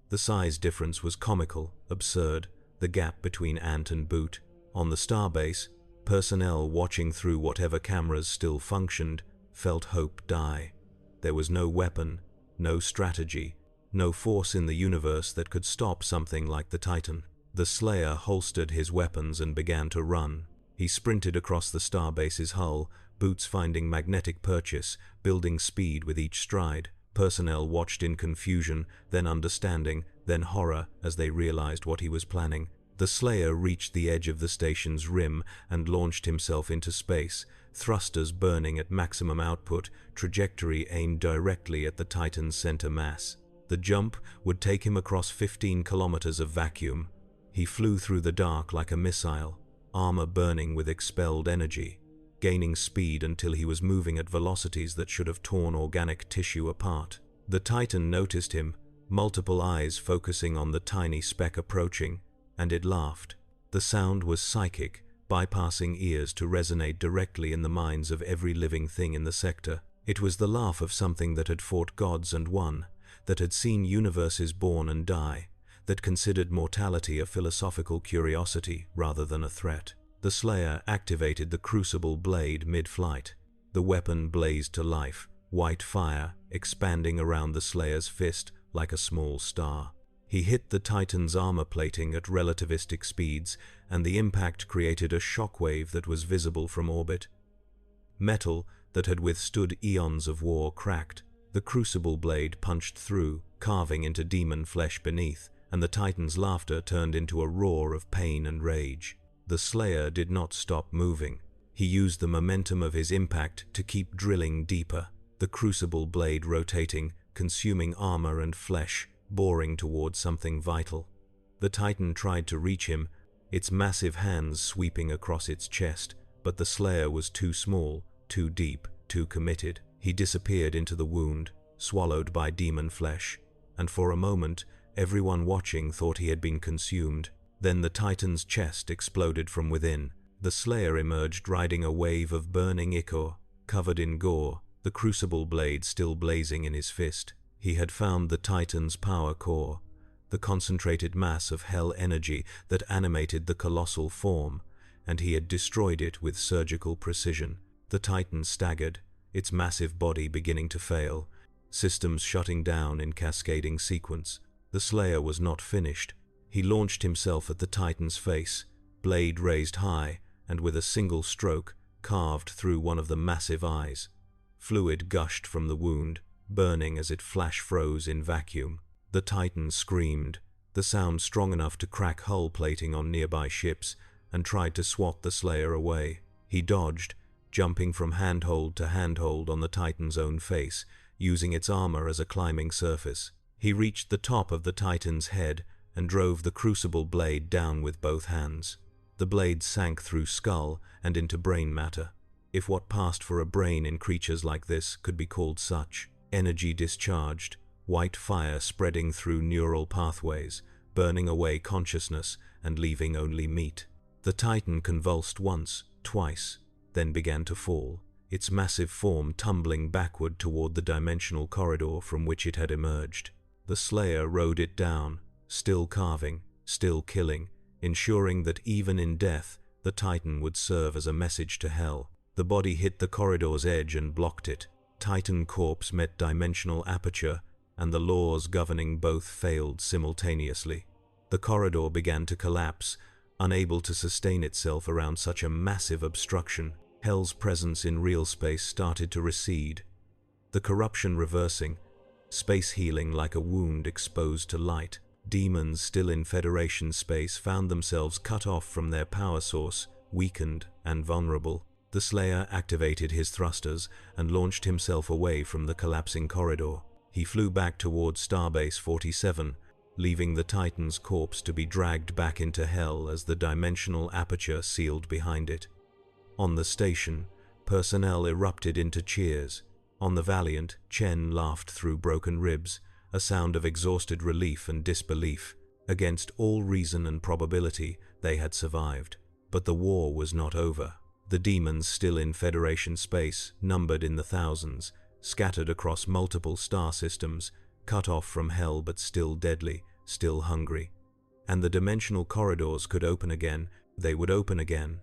The size difference was comical, absurd, the gap between ant and boot. On the starbase, personnel watching through whatever cameras still functioned felt hope die. There was no weapon, no strategy, no force in the universe that could stop something like the Titan. The Slayer holstered his weapons and began to run. He sprinted across the starbase's hull, boots finding magnetic purchase, building speed with each stride. Personnel watched in confusion, then understanding, then horror as they realized what he was planning. The Slayer reached the edge of the station's rim and launched himself into space, thrusters burning at maximum output, trajectory aimed directly at the Titan's center mass. The jump would take him across 15 kilometers of vacuum. He flew through the dark like a missile, armor burning with expelled energy, gaining speed until he was moving at velocities that should have torn organic tissue apart. The Titan noticed him, multiple eyes focusing on the tiny speck approaching, and it laughed. The sound was psychic, bypassing ears to resonate directly in the minds of every living thing in the sector. It was the laugh of something that had fought gods and won, that had seen universes born and die, that considered mortality a philosophical curiosity rather than a threat. The Slayer activated the crucible blade mid-flight. The weapon blazed to life, white fire expanding around the Slayer's fist like a small star. He hit the Titan's armor plating at relativistic speeds, and the impact created a shockwave that was visible from orbit. Metal that had withstood eons of war cracked. The crucible blade punched through, carving into demon flesh beneath, and the Titan's laughter turned into a roar of pain and rage. The Slayer did not stop moving. He used the momentum of his impact to keep drilling deeper, the crucible blade rotating, consuming armor and flesh, boring towards something vital. The Titan tried to reach him, its massive hands sweeping across its chest, but the Slayer was too small, too deep, too committed. He disappeared into the wound, swallowed by demon flesh, and for a moment, everyone watching thought he had been consumed. Then the Titan's chest exploded from within. The Slayer emerged riding a wave of burning ichor, covered in gore, the crucible blade still blazing in his fist. He had found the Titan's power core, the concentrated mass of hell energy that animated the colossal form, and he had destroyed it with surgical precision. The Titan staggered, its massive body beginning to fail, systems shutting down in cascading sequence. The Slayer was not finished. He launched himself at the Titan's face, blade raised high, and with a single stroke, carved through one of the massive eyes. Fluid gushed from the wound, burning as it flash froze in vacuum. The Titan screamed, the sound strong enough to crack hull plating on nearby ships, and tried to swat the Slayer away. He dodged, jumping from handhold to handhold on the Titan's own face, using its armor as a climbing surface. He reached the top of the Titan's head and drove the crucible blade down with both hands. The blade sank through skull and into brain matter, if what passed for a brain in creatures like this could be called such. Energy discharged, white fire spreading through neural pathways, burning away consciousness and leaving only meat. The Titan convulsed once, twice, then began to fall, its massive form tumbling backward toward the dimensional corridor from which it had emerged. The Slayer rode it down, still carving, still killing, ensuring that even in death, the Titan would serve as a message to hell. The body hit the corridor's edge and blocked it. Titan corpse met dimensional aperture, and the laws governing both failed simultaneously. The corridor began to collapse, unable to sustain itself around such a massive obstruction. Hell's presence in real space started to recede, the corruption reversing, space healing like a wound exposed to light. Demons still in Federation space found themselves cut off from their power source, weakened and vulnerable. The Slayer activated his thrusters and launched himself away from the collapsing corridor. He flew back towards Starbase 47, leaving the Titan's corpse to be dragged back into Hell as the dimensional aperture sealed behind it. On the station, personnel erupted into cheers. On the Valiant, Chen laughed through broken ribs, a sound of exhausted relief and disbelief. Against all reason and probability, they had survived. But the war was not over. The demons still in Federation space, numbered in the thousands, scattered across multiple star systems, cut off from Hell but still deadly, still hungry. And the dimensional corridors could open again, they would open again.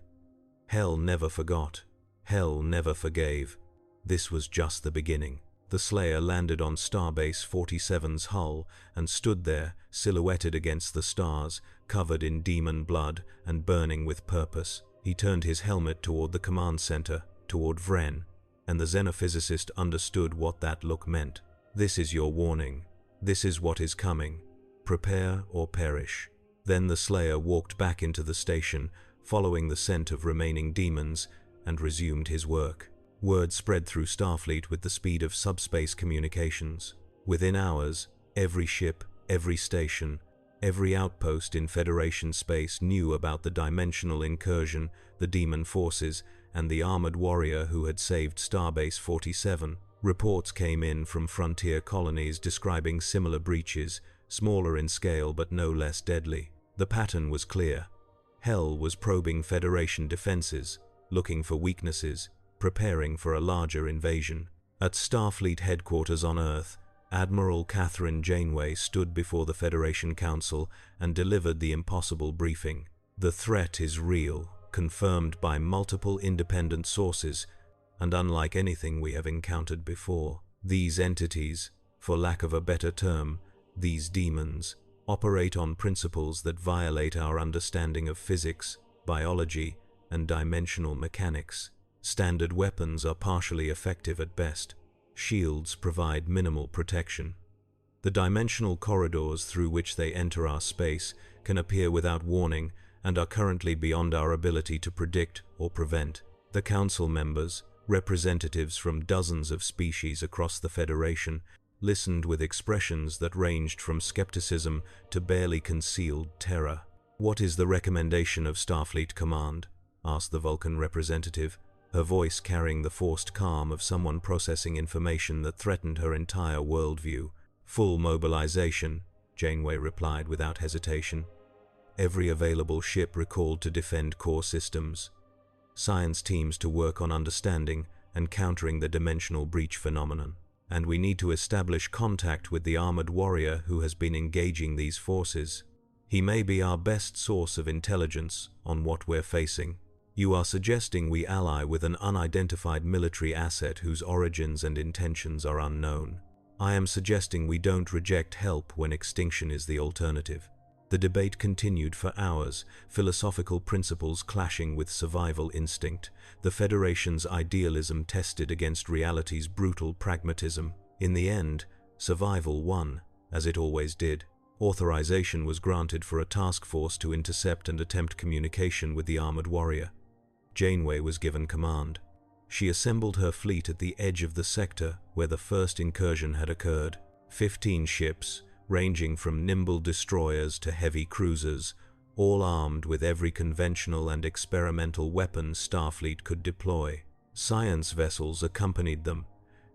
Hell never forgot. Hell never forgave. This was just the beginning. The Slayer landed on Starbase 47's hull and stood there, silhouetted against the stars, covered in demon blood and burning with purpose. He turned his helmet toward the command center, toward Vren, and the xenophysicist understood what that look meant. This is your warning. This is what is coming. Prepare or perish. Then the Slayer walked back into the station, following the scent of remaining demons, and resumed his work. Word spread through Starfleet with the speed of subspace communications. Within hours, every ship, every station, every outpost in Federation space knew about the dimensional incursion, the demon forces, and the armored warrior who had saved Starbase 47. Reports came in from frontier colonies describing similar breaches, smaller in scale but no less deadly. The pattern was clear. Hell was probing Federation defenses, looking for weaknesses, preparing for a larger invasion. At Starfleet headquarters on Earth, Admiral Catherine Janeway stood before the Federation Council and delivered the impossible briefing. The threat is real, confirmed by multiple independent sources, and unlike anything we have encountered before. These entities, for lack of a better term, these demons, operate on principles that violate our understanding of physics, biology, and dimensional mechanics. Standard weapons are partially effective at best. Shields provide minimal protection. The dimensional corridors through which they enter our space can appear without warning and are currently beyond our ability to predict or prevent. The Council members, representatives from dozens of species across the Federation, listened with expressions that ranged from skepticism to barely concealed terror. "What is the recommendation of Starfleet Command?" asked the Vulcan representative, her voice carrying the forced calm of someone processing information that threatened her entire worldview. "Full mobilization," Janeway replied without hesitation. "Every available ship recalled to defend core systems. Science teams to work on understanding and countering the dimensional breach phenomenon. And we need to establish contact with the armored warrior who has been engaging these forces. He may be our best source of intelligence on what we're facing." "You are suggesting we ally with an unidentified military asset whose origins and intentions are unknown. I am suggesting we don't reject help when extinction is the alternative." The debate continued for hours, philosophical principles clashing with survival instinct, the Federation's idealism tested against reality's brutal pragmatism. In the end, survival won, as it always did. Authorization was granted for a task force to intercept and attempt communication with the armored warrior. Janeway was given command. She assembled her fleet at the edge of the sector where the first incursion had occurred. 15 ships, ranging from nimble destroyers to heavy cruisers, all armed with every conventional and experimental weapon Starfleet could deploy. Science vessels accompanied them,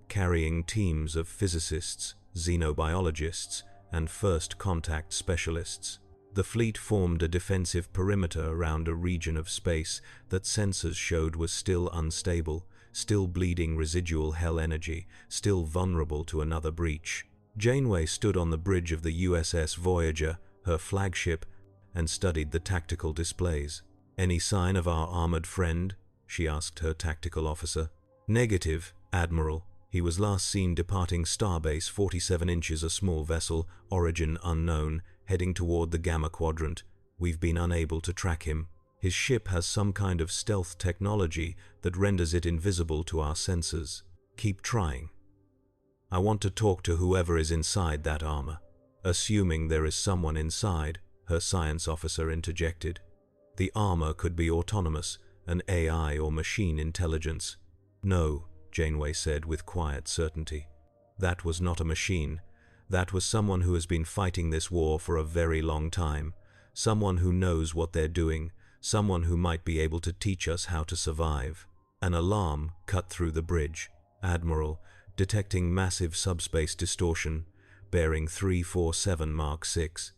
carrying teams of physicists, xenobiologists, and first contact specialists. The fleet formed a defensive perimeter around a region of space that sensors showed was still unstable, still bleeding residual hell energy, still vulnerable to another breach. Janeway stood on the bridge of the USS Voyager, her flagship, and studied the tactical displays. "Any sign of our armored friend?" she asked her tactical officer. "Negative, Admiral. He was last seen departing Starbase 47 inches, a small vessel, origin unknown, heading toward the Gamma Quadrant. We've been unable to track him. His ship has some kind of stealth technology that renders it invisible to our sensors. Keep trying. I want to talk to whoever is inside that armor." "Assuming there is someone inside," her science officer interjected. "The armor could be autonomous, an AI or machine intelligence." "No," Janeway said with quiet certainty. "That was not a machine. That was someone who has been fighting this war for a very long time. Someone who knows what they're doing. Someone who might be able to teach us how to survive." An alarm cut through the bridge. "Admiral, detecting massive subspace distortion, bearing 347 Mark 6.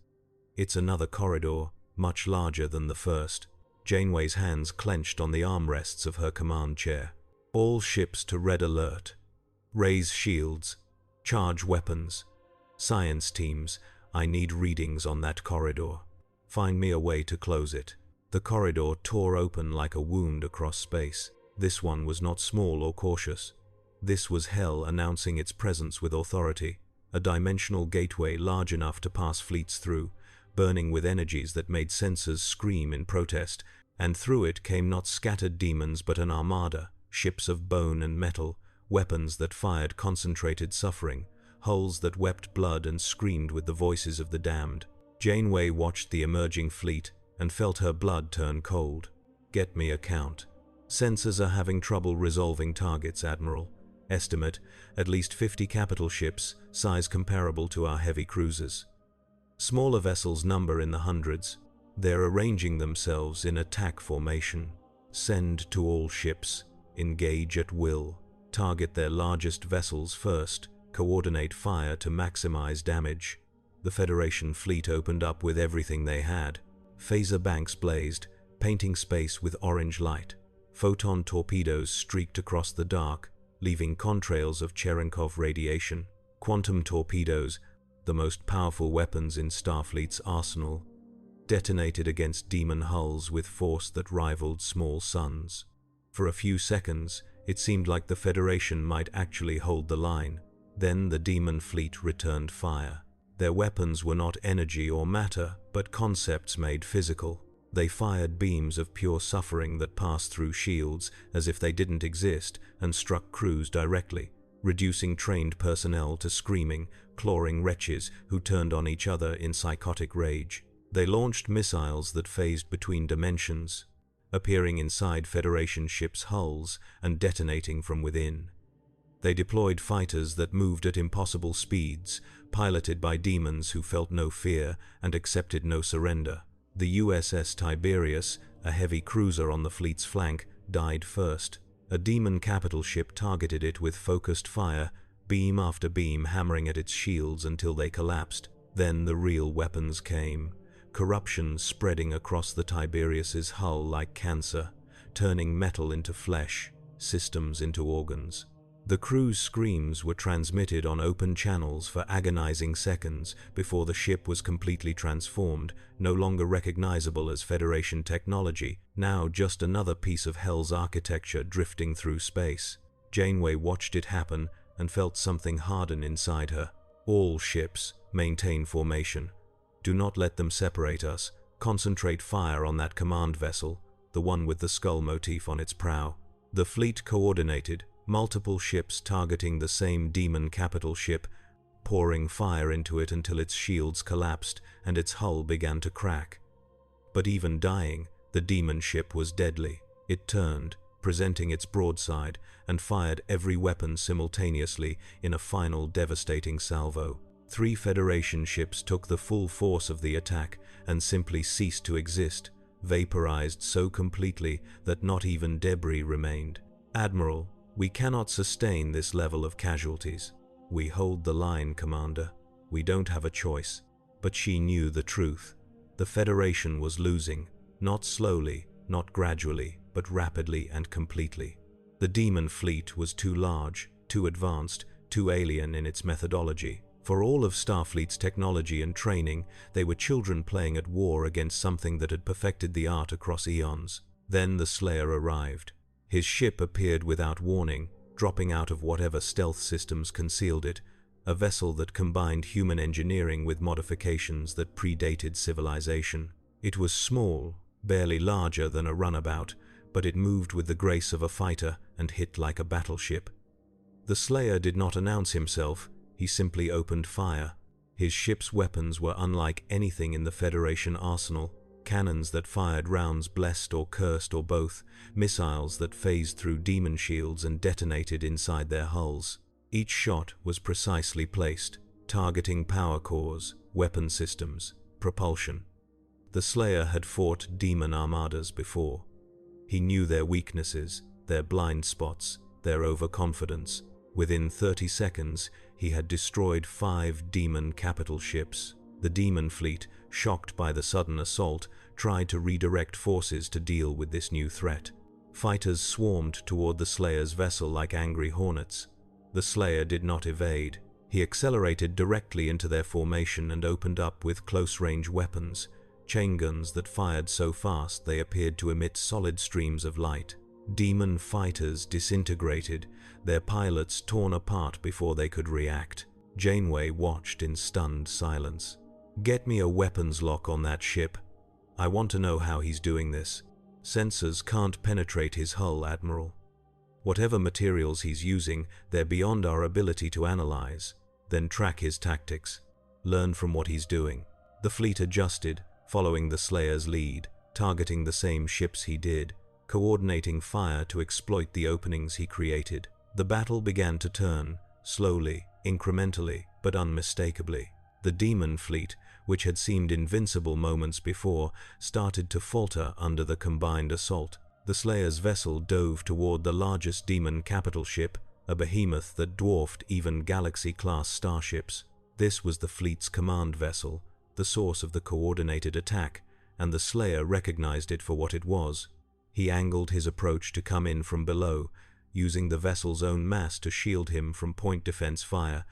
It's another corridor, much larger than the first." Janeway's hands clenched on the armrests of her command chair. "All ships to red alert. Raise shields. Charge weapons. Science teams, I need readings on that corridor. Find me a way to close it." The corridor tore open like a wound across space. This one was not small or cautious. This was hell announcing its presence with authority, a dimensional gateway large enough to pass fleets through, burning with energies that made sensors scream in protest, and through it came not scattered demons but an armada, ships of bone and metal, weapons that fired concentrated suffering, hulls that wept blood and screamed with the voices of the damned. Janeway watched the emerging fleet and felt her blood turn cold. "Get me a count." "Sensors are having trouble resolving targets, Admiral. Estimate, at least 50 capital ships, size comparable to our heavy cruisers. Smaller vessels number in the hundreds. They're arranging themselves in attack formation. Send to all ships. Engage at will. Target their largest vessels first. Coordinate fire to maximize damage." The Federation fleet opened up with everything they had. Phaser banks blazed, painting space with orange light. Photon torpedoes streaked across the dark, leaving contrails of Cherenkov radiation. Quantum torpedoes, the most powerful weapons in Starfleet's arsenal, detonated against demon hulls with force that rivaled small suns. For a few seconds, it seemed like the Federation might actually hold the line. Then the demon fleet returned fire. Their weapons were not energy or matter, but concepts made physical. They fired beams of pure suffering that passed through shields as if they didn't exist and struck crews directly, reducing trained personnel to screaming, clawing wretches who turned on each other in psychotic rage. They launched missiles that phased between dimensions, appearing inside Federation ships' hulls and detonating from within. They deployed fighters that moved at impossible speeds, piloted by demons who felt no fear and accepted no surrender. The USS Tiberius, a heavy cruiser on the fleet's flank, died first. A demon capital ship targeted it with focused fire, beam after beam hammering at its shields until they collapsed. Then the real weapons came. Corruption spreading across the Tiberius's hull like cancer, turning metal into flesh, systems into organs. The crew's screams were transmitted on open channels for agonizing seconds before the ship was completely transformed, no longer recognizable as Federation technology, now just another piece of Hell's architecture drifting through space. Janeway watched it happen and felt something harden inside her. "All ships, maintain formation. Do not let them separate us. Concentrate fire on that command vessel, the one with the skull motif on its prow." The fleet coordinated, multiple ships targeting the same demon capital ship, pouring fire into it until its shields collapsed and its hull began to crack. But even dying, the demon ship was deadly. It turned, presenting its broadside, and fired every weapon simultaneously in a final devastating salvo. 3 Federation ships took the full force of the attack and simply ceased to exist, vaporized so completely that not even debris remained. "Admiral, we cannot sustain this level of casualties. We hold the line, Commander. We don't have a choice." But she knew the truth. The Federation was losing, not slowly, not gradually, but rapidly and completely. The demon fleet was too large, too advanced, too alien in its methodology. For all of Starfleet's technology and training, they were children playing at war against something that had perfected the art across eons. Then the Slayer arrived. His ship appeared without warning, dropping out of whatever stealth systems concealed it, a vessel that combined human engineering with modifications that predated civilization. It was small, barely larger than a runabout, but it moved with the grace of a fighter and hit like a battleship. The Slayer did not announce himself, he simply opened fire. His ship's weapons were unlike anything in the Federation arsenal. Cannons that fired rounds blessed or cursed or both, missiles that phased through demon shields and detonated inside their hulls. Each shot was precisely placed, targeting power cores, weapon systems, propulsion. The Slayer had fought demon armadas before. He knew their weaknesses, their blind spots, their overconfidence. Within 30 seconds, he had destroyed 5 demon capital ships. The demon fleet, shocked by the sudden assault, tried to redirect forces to deal with this new threat. Fighters swarmed toward the Slayer's vessel like angry hornets. The Slayer did not evade. He accelerated directly into their formation and opened up with close-range weapons, chain guns that fired so fast they appeared to emit solid streams of light. Demon fighters disintegrated, their pilots torn apart before they could react. Janeway watched in stunned silence. "Get me a weapons lock on that ship. I want to know how he's doing this. Sensors can't penetrate his hull, Admiral. Whatever materials he's using, they're beyond our ability to analyze. Then track his tactics. Learn from what he's doing." The fleet adjusted, following the Slayer's lead, targeting the same ships he did, coordinating fire to exploit the openings he created. The battle began to turn, slowly, incrementally, but unmistakably. The demon fleet, which had seemed invincible moments before, started to falter under the combined assault. The Slayer's vessel dove toward the largest demon capital ship, a behemoth that dwarfed even Galaxy-class starships. This was the fleet's command vessel, the source of the coordinated attack, and the Slayer recognized it for what it was. He angled his approach to come in from below, using the vessel's own mass to shield him from point defense fire,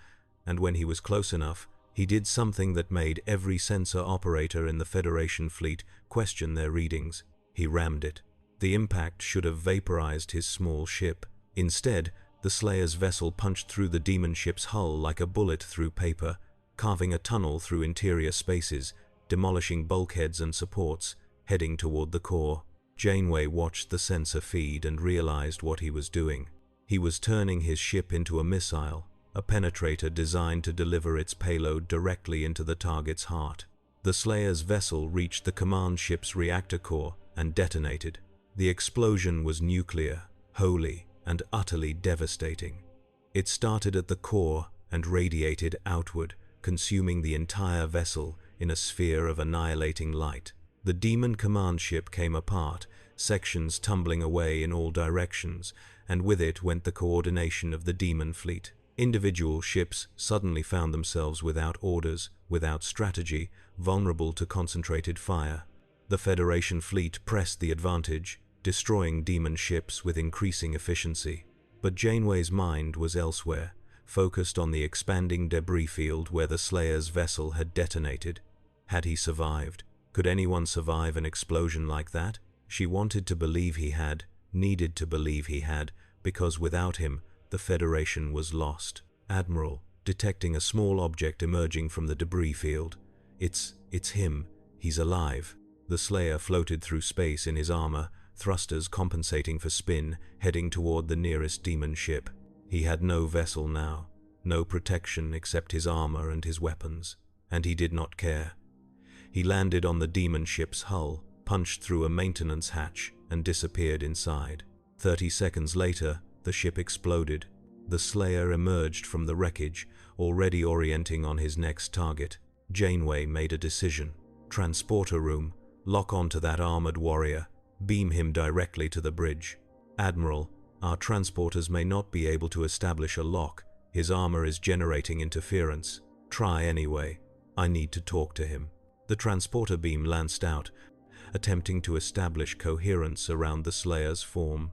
and when he was close enough, he did something that made every sensor operator in the Federation fleet question their readings. He rammed it. The impact should have vaporized his small ship. Instead, the Slayer's vessel punched through the demon ship's hull like a bullet through paper, carving a tunnel through interior spaces, demolishing bulkheads and supports, heading toward the core. Janeway watched the sensor feed and realized what he was doing. He was turning his ship into a missile, a penetrator designed to deliver its payload directly into the target's heart. The Slayer's vessel reached the command ship's reactor core and detonated. The explosion was nuclear, holy, and utterly devastating. It started at the core and radiated outward, consuming the entire vessel in a sphere of annihilating light. The demon command ship came apart, sections tumbling away in all directions, and with it went the coordination of the demon fleet. Individual ships suddenly found themselves without orders, without strategy, vulnerable to concentrated fire. The Federation fleet pressed the advantage, destroying demon ships with increasing efficiency. But Janeway's mind was elsewhere, focused on the expanding debris field where the Slayer's vessel had detonated. Had he survived? Could anyone survive an explosion like that? She wanted to believe he had, needed to believe he had, because without him, the Federation was lost. "Admiral," detecting a small object emerging from the debris field. It's him. He's alive." The Slayer floated through space in his armor, thrusters compensating for spin, heading toward the nearest demon ship. He had no vessel now, no protection except his armor and his weapons, and he did not care. He landed on the demon ship's hull, punched through a maintenance hatch, and disappeared inside. 30 seconds later, the ship exploded. The Slayer emerged from the wreckage, already orienting on his next target. Janeway made a decision. Transporter room, lock onto that armored warrior, beam him directly to the bridge. "Admiral, our transporters may not be able to establish a lock. His armor is generating interference. Try anyway. I need to talk to him." The transporter beam lanced out, attempting to establish coherence around the Slayer's form.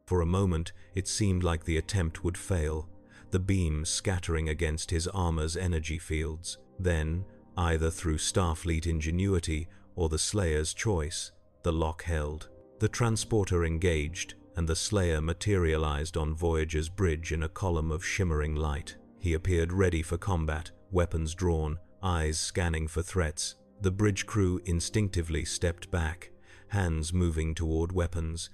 For a moment, it seemed like the attempt would fail, the beam scattering against his armor's energy fields. Then, either through Starfleet ingenuity or the Slayer's choice, the lock held. The transporter engaged, and the Slayer materialized on Voyager's bridge in a column of shimmering light. He appeared ready for combat, weapons drawn, eyes scanning for threats. The bridge crew instinctively stepped back, hands moving toward weapons,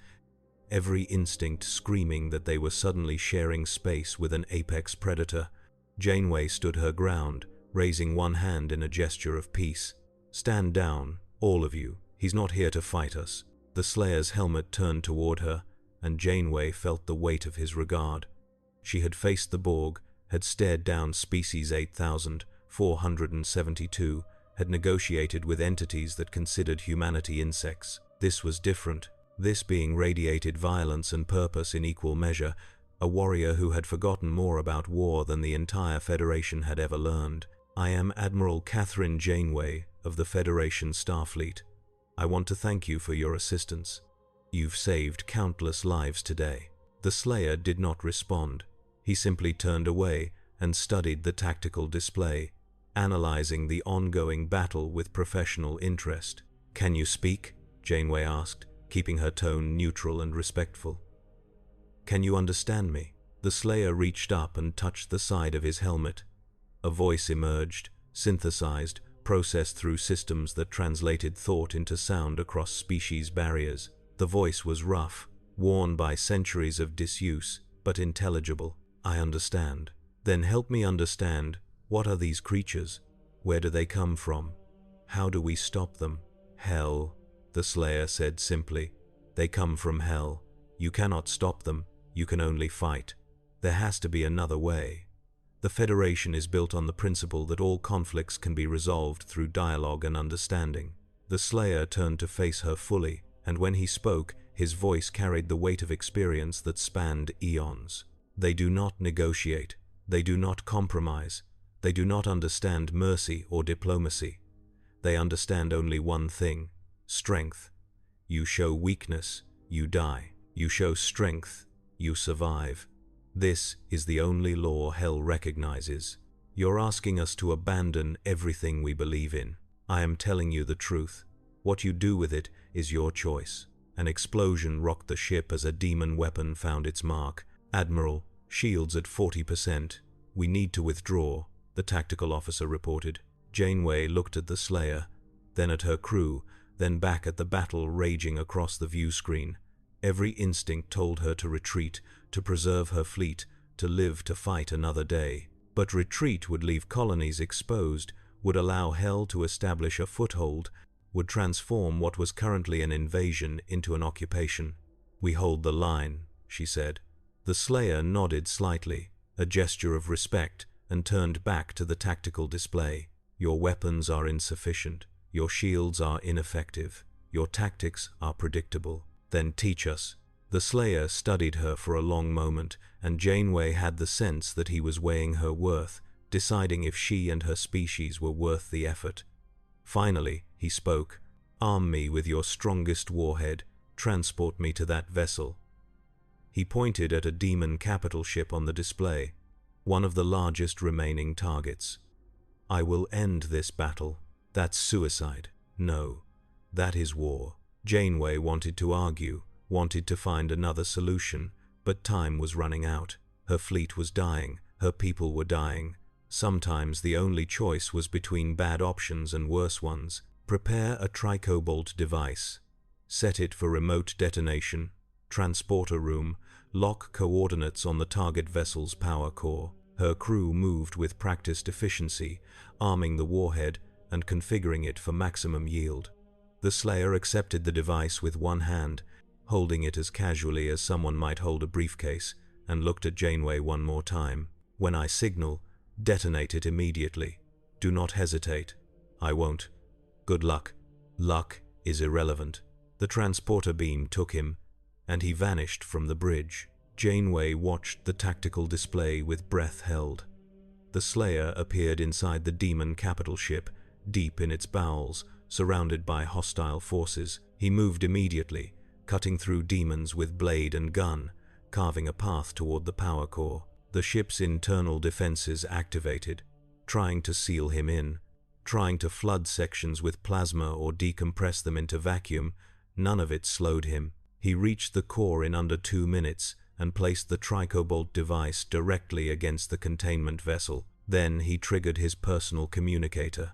every instinct screaming that they were suddenly sharing space with an apex predator. Janeway stood her ground, raising one hand in a gesture of peace. "Stand down, all of you. He's not here to fight us." The Slayer's helmet turned toward her, and Janeway felt the weight of his regard. She had faced the Borg, had stared down Species 8472, had negotiated with entities that considered humanity insects. This was different. This being radiated violence and purpose in equal measure, a warrior who had forgotten more about war than the entire Federation had ever learned. "I am Admiral Catherine Janeway of the Federation Starfleet. I want to thank you for your assistance. You've saved countless lives today." The Slayer did not respond. He simply turned away and studied the tactical display, analyzing the ongoing battle with professional interest. "Can you speak?" Janeway asked, keeping her tone neutral and respectful. "Can you understand me?" The Slayer reached up and touched the side of his helmet. A voice emerged, synthesized, processed through systems that translated thought into sound across species barriers. The voice was rough, worn by centuries of disuse, but intelligible. "I understand." "Then help me understand. What are these creatures? Where do they come from? How do we stop them?" "Hell," the Slayer said simply. "They come from hell. You cannot stop them. You can only fight. There has to be another way. The Federation is built on the principle that all conflicts can be resolved through dialogue and understanding." The Slayer turned to face her fully, and when he spoke, his voice carried the weight of experience that spanned eons. "They do not negotiate. They do not compromise. They do not understand mercy or diplomacy. They understand only one thing: strength. You show weakness, you die. You show strength, you survive. This is the only law Hell recognizes. You're asking us to abandon everything we believe in. I am telling you the truth. What you do with it is your choice." An explosion rocked the ship as a demon weapon found its mark. "Admiral, shields at 40%. We need to withdraw," the tactical officer reported. Janeway looked at the Slayer, then at her crew, then back at the battle raging across the view screen. Every instinct told her to retreat, to preserve her fleet, to live to fight another day. But retreat would leave colonies exposed, would allow Hell to establish a foothold, would transform what was currently an invasion into an occupation. "We hold the line," she said. The Slayer nodded slightly, a gesture of respect, and turned back to the tactical display. "Your weapons are insufficient. Your shields are ineffective. Your tactics are predictable. Then teach us." The Slayer studied her for a long moment, and Janeway had the sense that he was weighing her worth, deciding if she and her species were worth the effort. Finally, he spoke. "Arm me with your strongest warhead. Transport me to that vessel." He pointed at a demon capital ship on the display, one of the largest remaining targets. "I will end this battle. That's suicide. No, that is war." Janeway wanted to argue, wanted to find another solution, but time was running out. Her fleet was dying, her people were dying. Sometimes the only choice was between bad options and worse ones. Prepare a tricobalt device. Set it for remote detonation. Transporter room. Lock coordinates on the target vessel's power core. Her crew moved with practiced efficiency, arming the warhead and configuring it for maximum yield. The Slayer accepted the device with one hand, holding it as casually as someone might hold a briefcase, and looked at Janeway one more time. "When I signal, detonate it immediately. Do not hesitate." "I won't." "Good luck." "Luck is irrelevant." The transporter beam took him, and he vanished from the bridge. Janeway watched the tactical display with breath held. The Slayer appeared inside the demon capital ship, deep in its bowels, surrounded by hostile forces. He moved immediately, cutting through demons with blade and gun, carving a path toward the power core. The ship's internal defenses activated, trying to seal him in, trying to flood sections with plasma or decompress them into vacuum. None of it slowed him. He reached the core in under 2 minutes and placed the tricobalt device directly against the containment vessel. Then he triggered his personal communicator,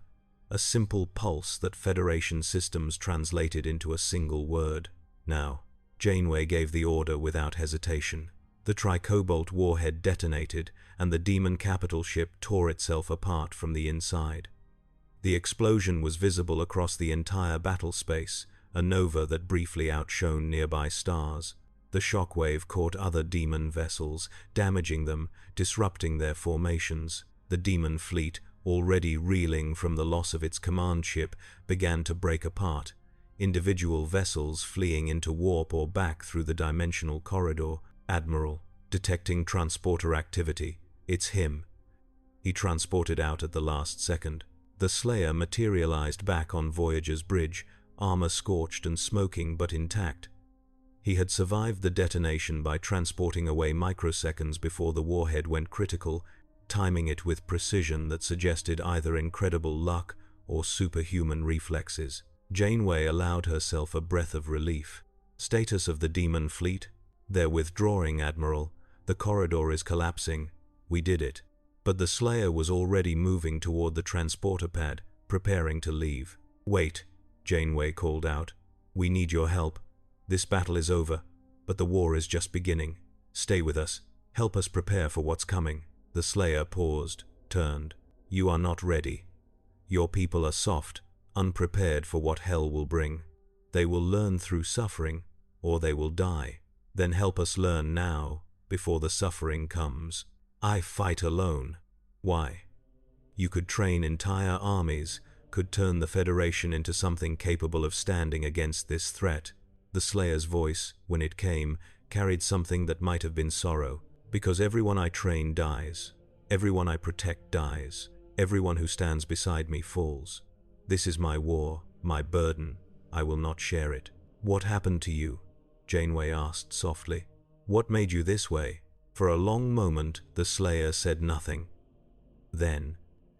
a simple pulse that Federation systems translated into a single word. Now, Janeway gave the order without hesitation. The tricobalt warhead detonated, and the demon capital ship tore itself apart from the inside. The explosion was visible across the entire battle space, a nova that briefly outshone nearby stars. The shockwave caught other demon vessels, damaging them, disrupting their formations. The demon fleet, already reeling from the loss of its command ship, began to break apart, individual vessels fleeing into warp or back through the dimensional corridor. Admiral, detecting transporter activity. It's him. He transported out at the last second. The Slayer materialized back on Voyager's bridge, armor scorched and smoking but intact. He had survived the detonation by transporting away microseconds before the warhead went critical, timing it with precision that suggested either incredible luck or superhuman reflexes. Janeway allowed herself a breath of relief. Status of the demon fleet? They're withdrawing, Admiral. The corridor is collapsing. We did it. But the Slayer was already moving toward the transporter pad, preparing to leave. Wait, Janeway called out. We need your help. This battle is over, but the war is just beginning. Stay with us. Help us prepare for what's coming. The Slayer paused, turned. You are not ready. Your people are soft, unprepared for what hell will bring. They will learn through suffering, or they will die. Then help us learn now, before the suffering comes. I fight alone. Why? You could train entire armies, could turn the Federation into something capable of standing against this threat. The Slayer's voice, when it came, carried something that might have been sorrow. Because everyone I train dies. Everyone I protect dies. Everyone who stands beside me falls. This is my war, my burden. I will not share it. What happened to you? Janeway asked softly. What made you this way? For a long moment, the Slayer said nothing. Then,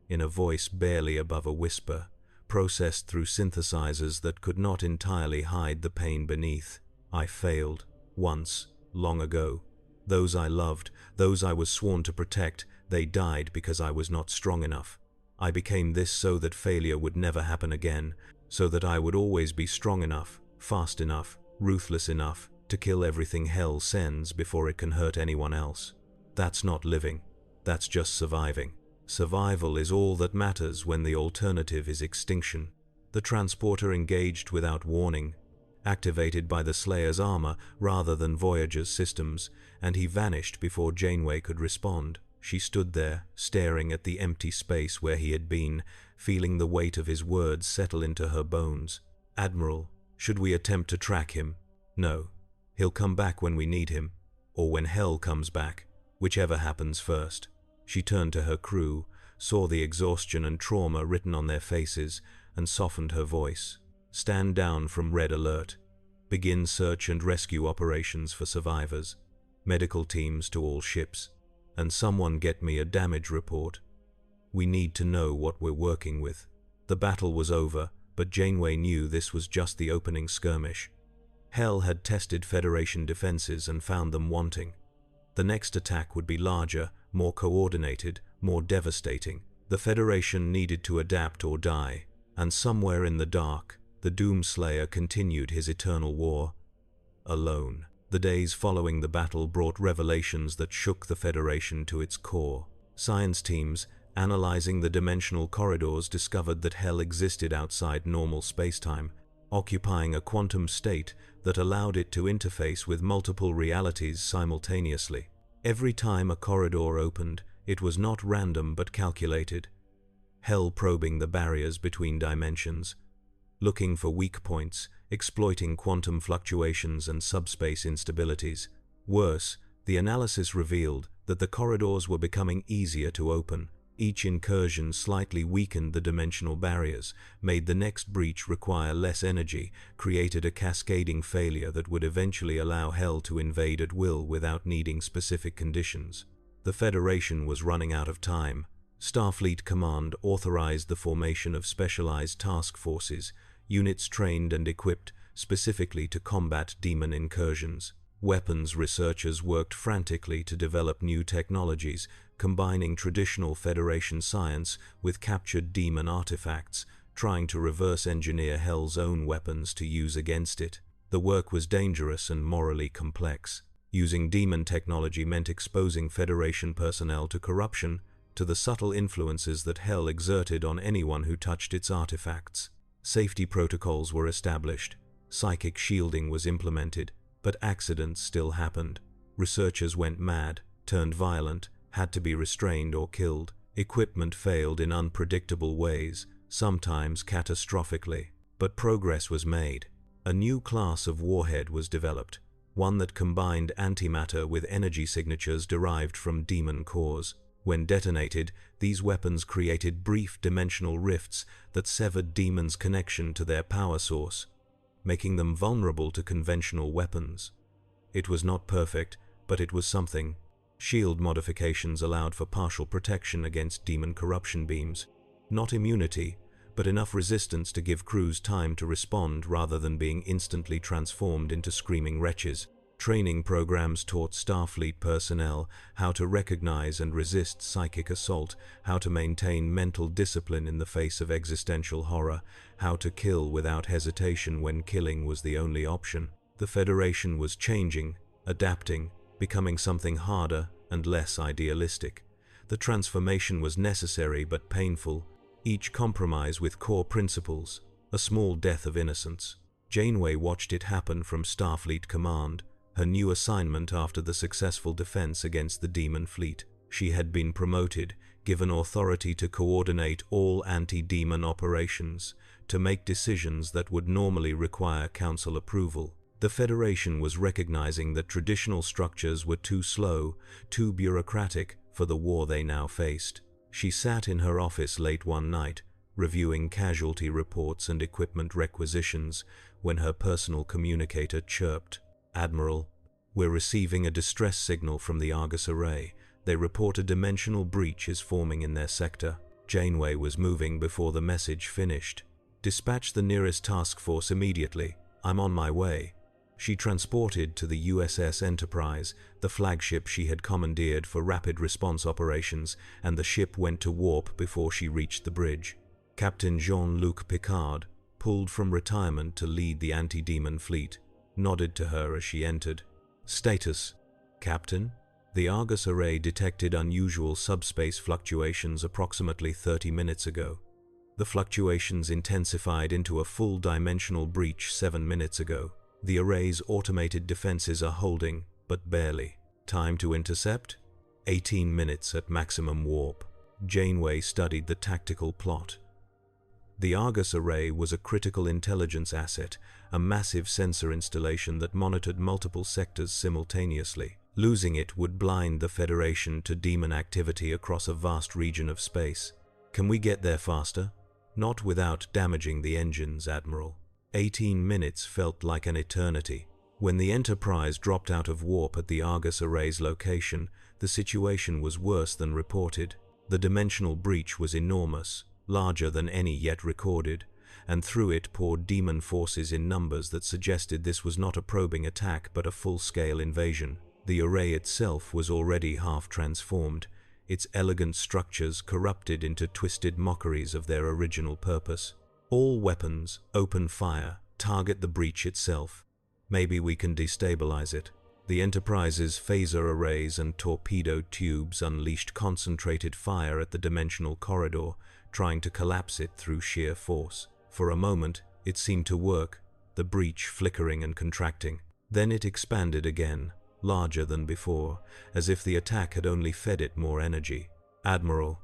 in a voice barely above a whisper, processed through synthesizers that could not entirely hide the pain beneath, I failed. Once, long ago. Those I loved, those I was sworn to protect, they died because I was not strong enough. I became this so that failure would never happen again, so that I would always be strong enough, fast enough, ruthless enough to kill everything hell sends before it can hurt anyone else. That's not living. That's just surviving. Survival is all that matters when the alternative is extinction. The transporter engaged without warning, activated by the Slayer's armor rather than Voyager's systems, and he vanished before Janeway could respond. She stood there, staring at the empty space where he had been, feeling the weight of his words settle into her bones. Admiral, should we attempt to track him? No. He'll come back when we need him, or when hell comes back, whichever happens first. She turned to her crew, saw the exhaustion and trauma written on their faces, and softened her voice. Stand down from Red Alert. Begin search and rescue operations for survivors. Medical teams to all ships. And someone get me a damage report. We need to know what we're working with. The battle was over, but Janeway knew this was just the opening skirmish. Hell had tested Federation defenses and found them wanting. The next attack would be larger, more coordinated, more devastating. The Federation needed to adapt or die, and somewhere in the dark, the Doomslayer continued his eternal war. Alone. The days following the battle brought revelations that shook the Federation to its core. Science teams, analyzing the dimensional corridors, discovered that hell existed outside normal spacetime, occupying a quantum state that allowed it to interface with multiple realities simultaneously. Every time a corridor opened, it was not random but calculated. Hell probing the barriers between dimensions, looking for weak points, exploiting quantum fluctuations and subspace instabilities. Worse, the analysis revealed that the corridors were becoming easier to open. Each incursion slightly weakened the dimensional barriers, made the next breach require less energy, created a cascading failure that would eventually allow Hell to invade at will without needing specific conditions. The Federation was running out of time. Starfleet Command authorized the formation of specialized task forces, units trained and equipped specifically to combat demon incursions. Weapons researchers worked frantically to develop new technologies, combining traditional Federation science with captured demon artifacts, trying to reverse engineer Hell's own weapons to use against it. The work was dangerous and morally complex. Using demon technology meant exposing Federation personnel to corruption, to the subtle influences that Hell exerted on anyone who touched its artifacts. Safety protocols were established. Psychic shielding was implemented, but accidents still happened. Researchers went mad, turned violent, had to be restrained or killed. Equipment failed in unpredictable ways, sometimes catastrophically. But progress was made. A new class of warhead was developed, one that combined antimatter with energy signatures derived from demon cores. When detonated, these weapons created brief dimensional rifts that severed demons' connection to their power source, making them vulnerable to conventional weapons. It was not perfect, but it was something. Shield modifications allowed for partial protection against demon corruption beams. Not immunity, but enough resistance to give crews time to respond rather than being instantly transformed into screaming wretches. Training programs taught Starfleet personnel how to recognize and resist psychic assault, how to maintain mental discipline in the face of existential horror, how to kill without hesitation when killing was the only option. The Federation was changing, adapting, becoming something harder and less idealistic. The transformation was necessary but painful, each compromise with core principles, a small death of innocence. Janeway watched it happen from Starfleet Command, her new assignment after the successful defense against the demon fleet. She had been promoted, given authority to coordinate all anti-demon operations, to make decisions that would normally require council approval. The Federation was recognizing that traditional structures were too slow, too bureaucratic for the war they now faced. She sat in her office late one night, reviewing casualty reports and equipment requisitions, when her personal communicator chirped. "Admiral, we're receiving a distress signal from the Argus Array. They report a dimensional breach is forming in their sector." Janeway was moving before the message finished. "Dispatch the nearest task force immediately. I'm on my way." She transported to the USS Enterprise, the flagship she had commandeered for rapid response operations, and the ship went to warp before she reached the bridge. Captain Jean-Luc Picard, pulled from retirement to lead the anti-demon fleet, nodded to her as she entered. "Status, Captain?" The Argus Array detected unusual subspace fluctuations approximately 30 minutes ago. The fluctuations intensified into a full-dimensional breach 7 minutes ago. The Array's automated defenses are holding, but barely. Time to intercept? 18 minutes at maximum warp. Janeway studied the tactical plot. The Argus Array was a critical intelligence asset, a massive sensor installation that monitored multiple sectors simultaneously. Losing it would blind the Federation to demon activity across a vast region of space. "Can we get there faster?" "Not without damaging the engines, Admiral." 18 minutes felt like an eternity. When the Enterprise dropped out of warp at the Argus Array's location, the situation was worse than reported. The dimensional breach was enormous, larger than any yet recorded, and through it poured demon forces in numbers that suggested this was not a probing attack but a full-scale invasion. The array itself was already half transformed, its elegant structures corrupted into twisted mockeries of their original purpose. "All weapons, open fire, target the breach itself. Maybe we can destabilize it." The Enterprise's phaser arrays and torpedo tubes unleashed concentrated fire at the dimensional corridor, trying to collapse it through sheer force. For a moment, it seemed to work, the breach flickering and contracting. Then it expanded again, larger than before, as if the attack had only fed it more energy. "Admiral,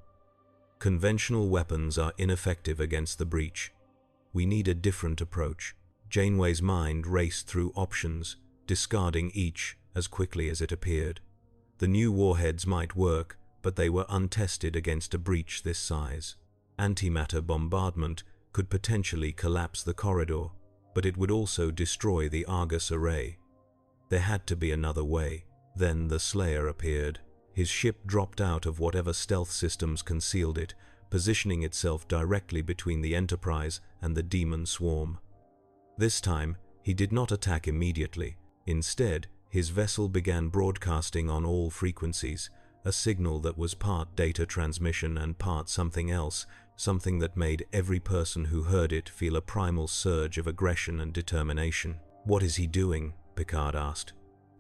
conventional weapons are ineffective against the breach. We need a different approach." Janeway's mind raced through options, discarding each as quickly as it appeared. The new warheads might work, but they were untested against a breach this size. Antimatter bombardment could potentially collapse the corridor, but it would also destroy the Argus array. There had to be another way. Then the Slayer appeared. His ship dropped out of whatever stealth systems concealed it, positioning itself directly between the Enterprise and the demon swarm. This time, he did not attack immediately. Instead, his vessel began broadcasting on all frequencies, a signal that was part data transmission and part something else, something that made every person who heard it feel a primal surge of aggression and determination. "What is he doing?" Picard asked.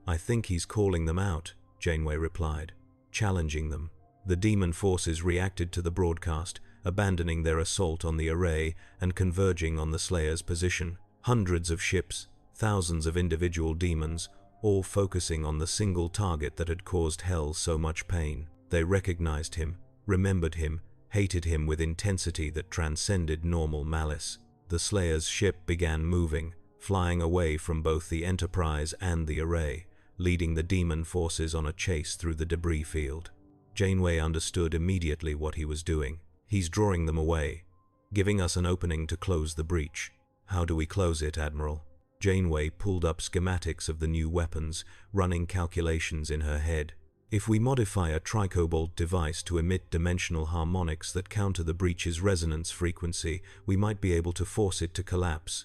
"I think he's calling them out," Janeway replied, "challenging them." The demon forces reacted to the broadcast, abandoning their assault on the array and converging on the Slayer's position. Hundreds of ships, thousands of individual demons, all focusing on the single target that had caused Hell so much pain. They recognized him, remembered him, hated him with intensity that transcended normal malice. The Slayer's ship began moving, flying away from both the Enterprise and the array, leading the demon forces on a chase through the debris field. Janeway understood immediately what he was doing. He's drawing them away, giving us an opening to close the breach. How do we close it, Admiral? Janeway pulled up schematics of the new weapons, running calculations in her head. If we modify a tricobalt device to emit dimensional harmonics that counter the breach's resonance frequency, we might be able to force it to collapse.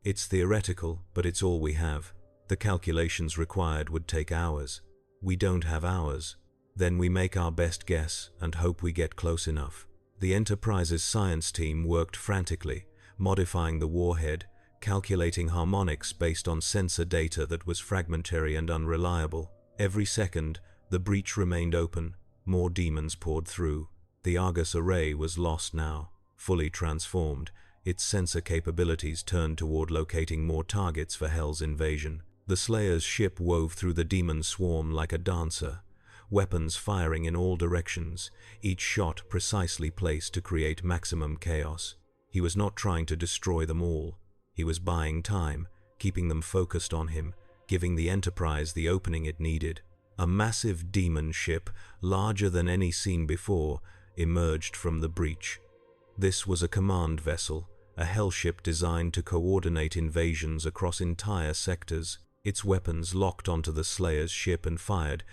It's theoretical, but it's all we have. The calculations required would take hours. We don't have hours. Then we make our best guess and hope we get close enough. The Enterprise's science team worked frantically, modifying the warhead, calculating harmonics based on sensor data that was fragmentary and unreliable. Every second, the breach remained open. More demons poured through. The Argus array was lost now, fully transformed. Its sensor capabilities turned toward locating more targets for Hell's invasion. The Slayer's ship wove through the demon swarm like a dancer, weapons firing in all directions, each shot precisely placed to create maximum chaos. He was not trying to destroy them all. He was buying time, keeping them focused on him, giving the Enterprise the opening it needed. A massive demon ship, larger than any seen before, emerged from the breach. This was a command vessel, a hellship designed to coordinate invasions across entire sectors. Its weapons locked onto the Slayer's ship and fired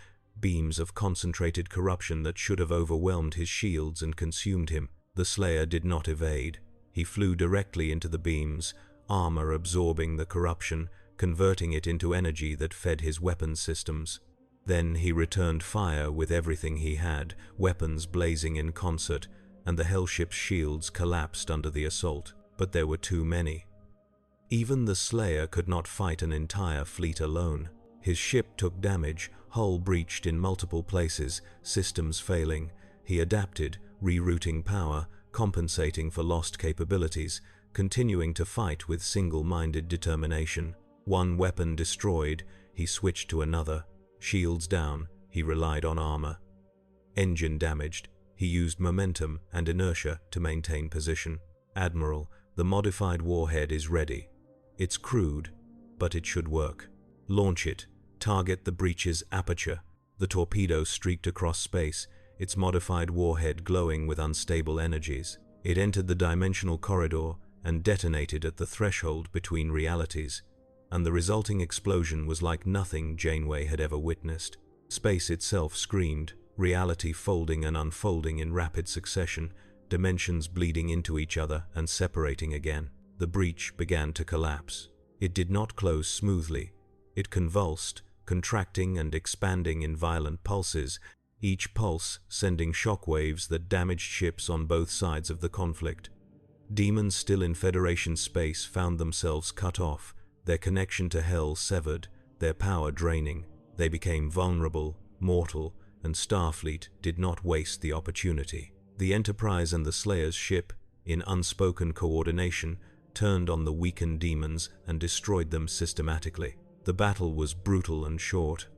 beams of concentrated corruption that should have overwhelmed his shields and consumed him. The Slayer did not evade. He flew directly into the beams, armor absorbing the corruption, converting it into energy that fed his weapon systems. Then he returned fire with everything he had, weapons blazing in concert, and the hellship's shields collapsed under the assault. But there were too many. Even the Slayer could not fight an entire fleet alone. His ship took damage, hull breached in multiple places, systems failing. He adapted, rerouting power, compensating for lost capabilities, continuing to fight with single-minded determination. One weapon destroyed, he switched to another. Shields down, he relied on armor. Engine damaged, he used momentum and inertia to maintain position. "Admiral, the modified warhead is ready. It's crude, but it should work. Launch it. Target the breach's aperture." The torpedo streaked across space, its modified warhead glowing with unstable energies. It entered the dimensional corridor and detonated at the threshold between realities, and the resulting explosion was like nothing Janeway had ever witnessed. Space itself screamed, reality folding and unfolding in rapid succession, dimensions bleeding into each other and separating again. The breach began to collapse. It did not close smoothly. It convulsed, contracting and expanding in violent pulses, each pulse sending shockwaves that damaged ships on both sides of the conflict. Demons still in Federation space found themselves cut off, their connection to Hell severed, their power draining. They became vulnerable, mortal, and Starfleet did not waste the opportunity. The Enterprise and the Slayer's ship, in unspoken coordination, turned on the weakened demons and destroyed them systematically. The battle was brutal and short.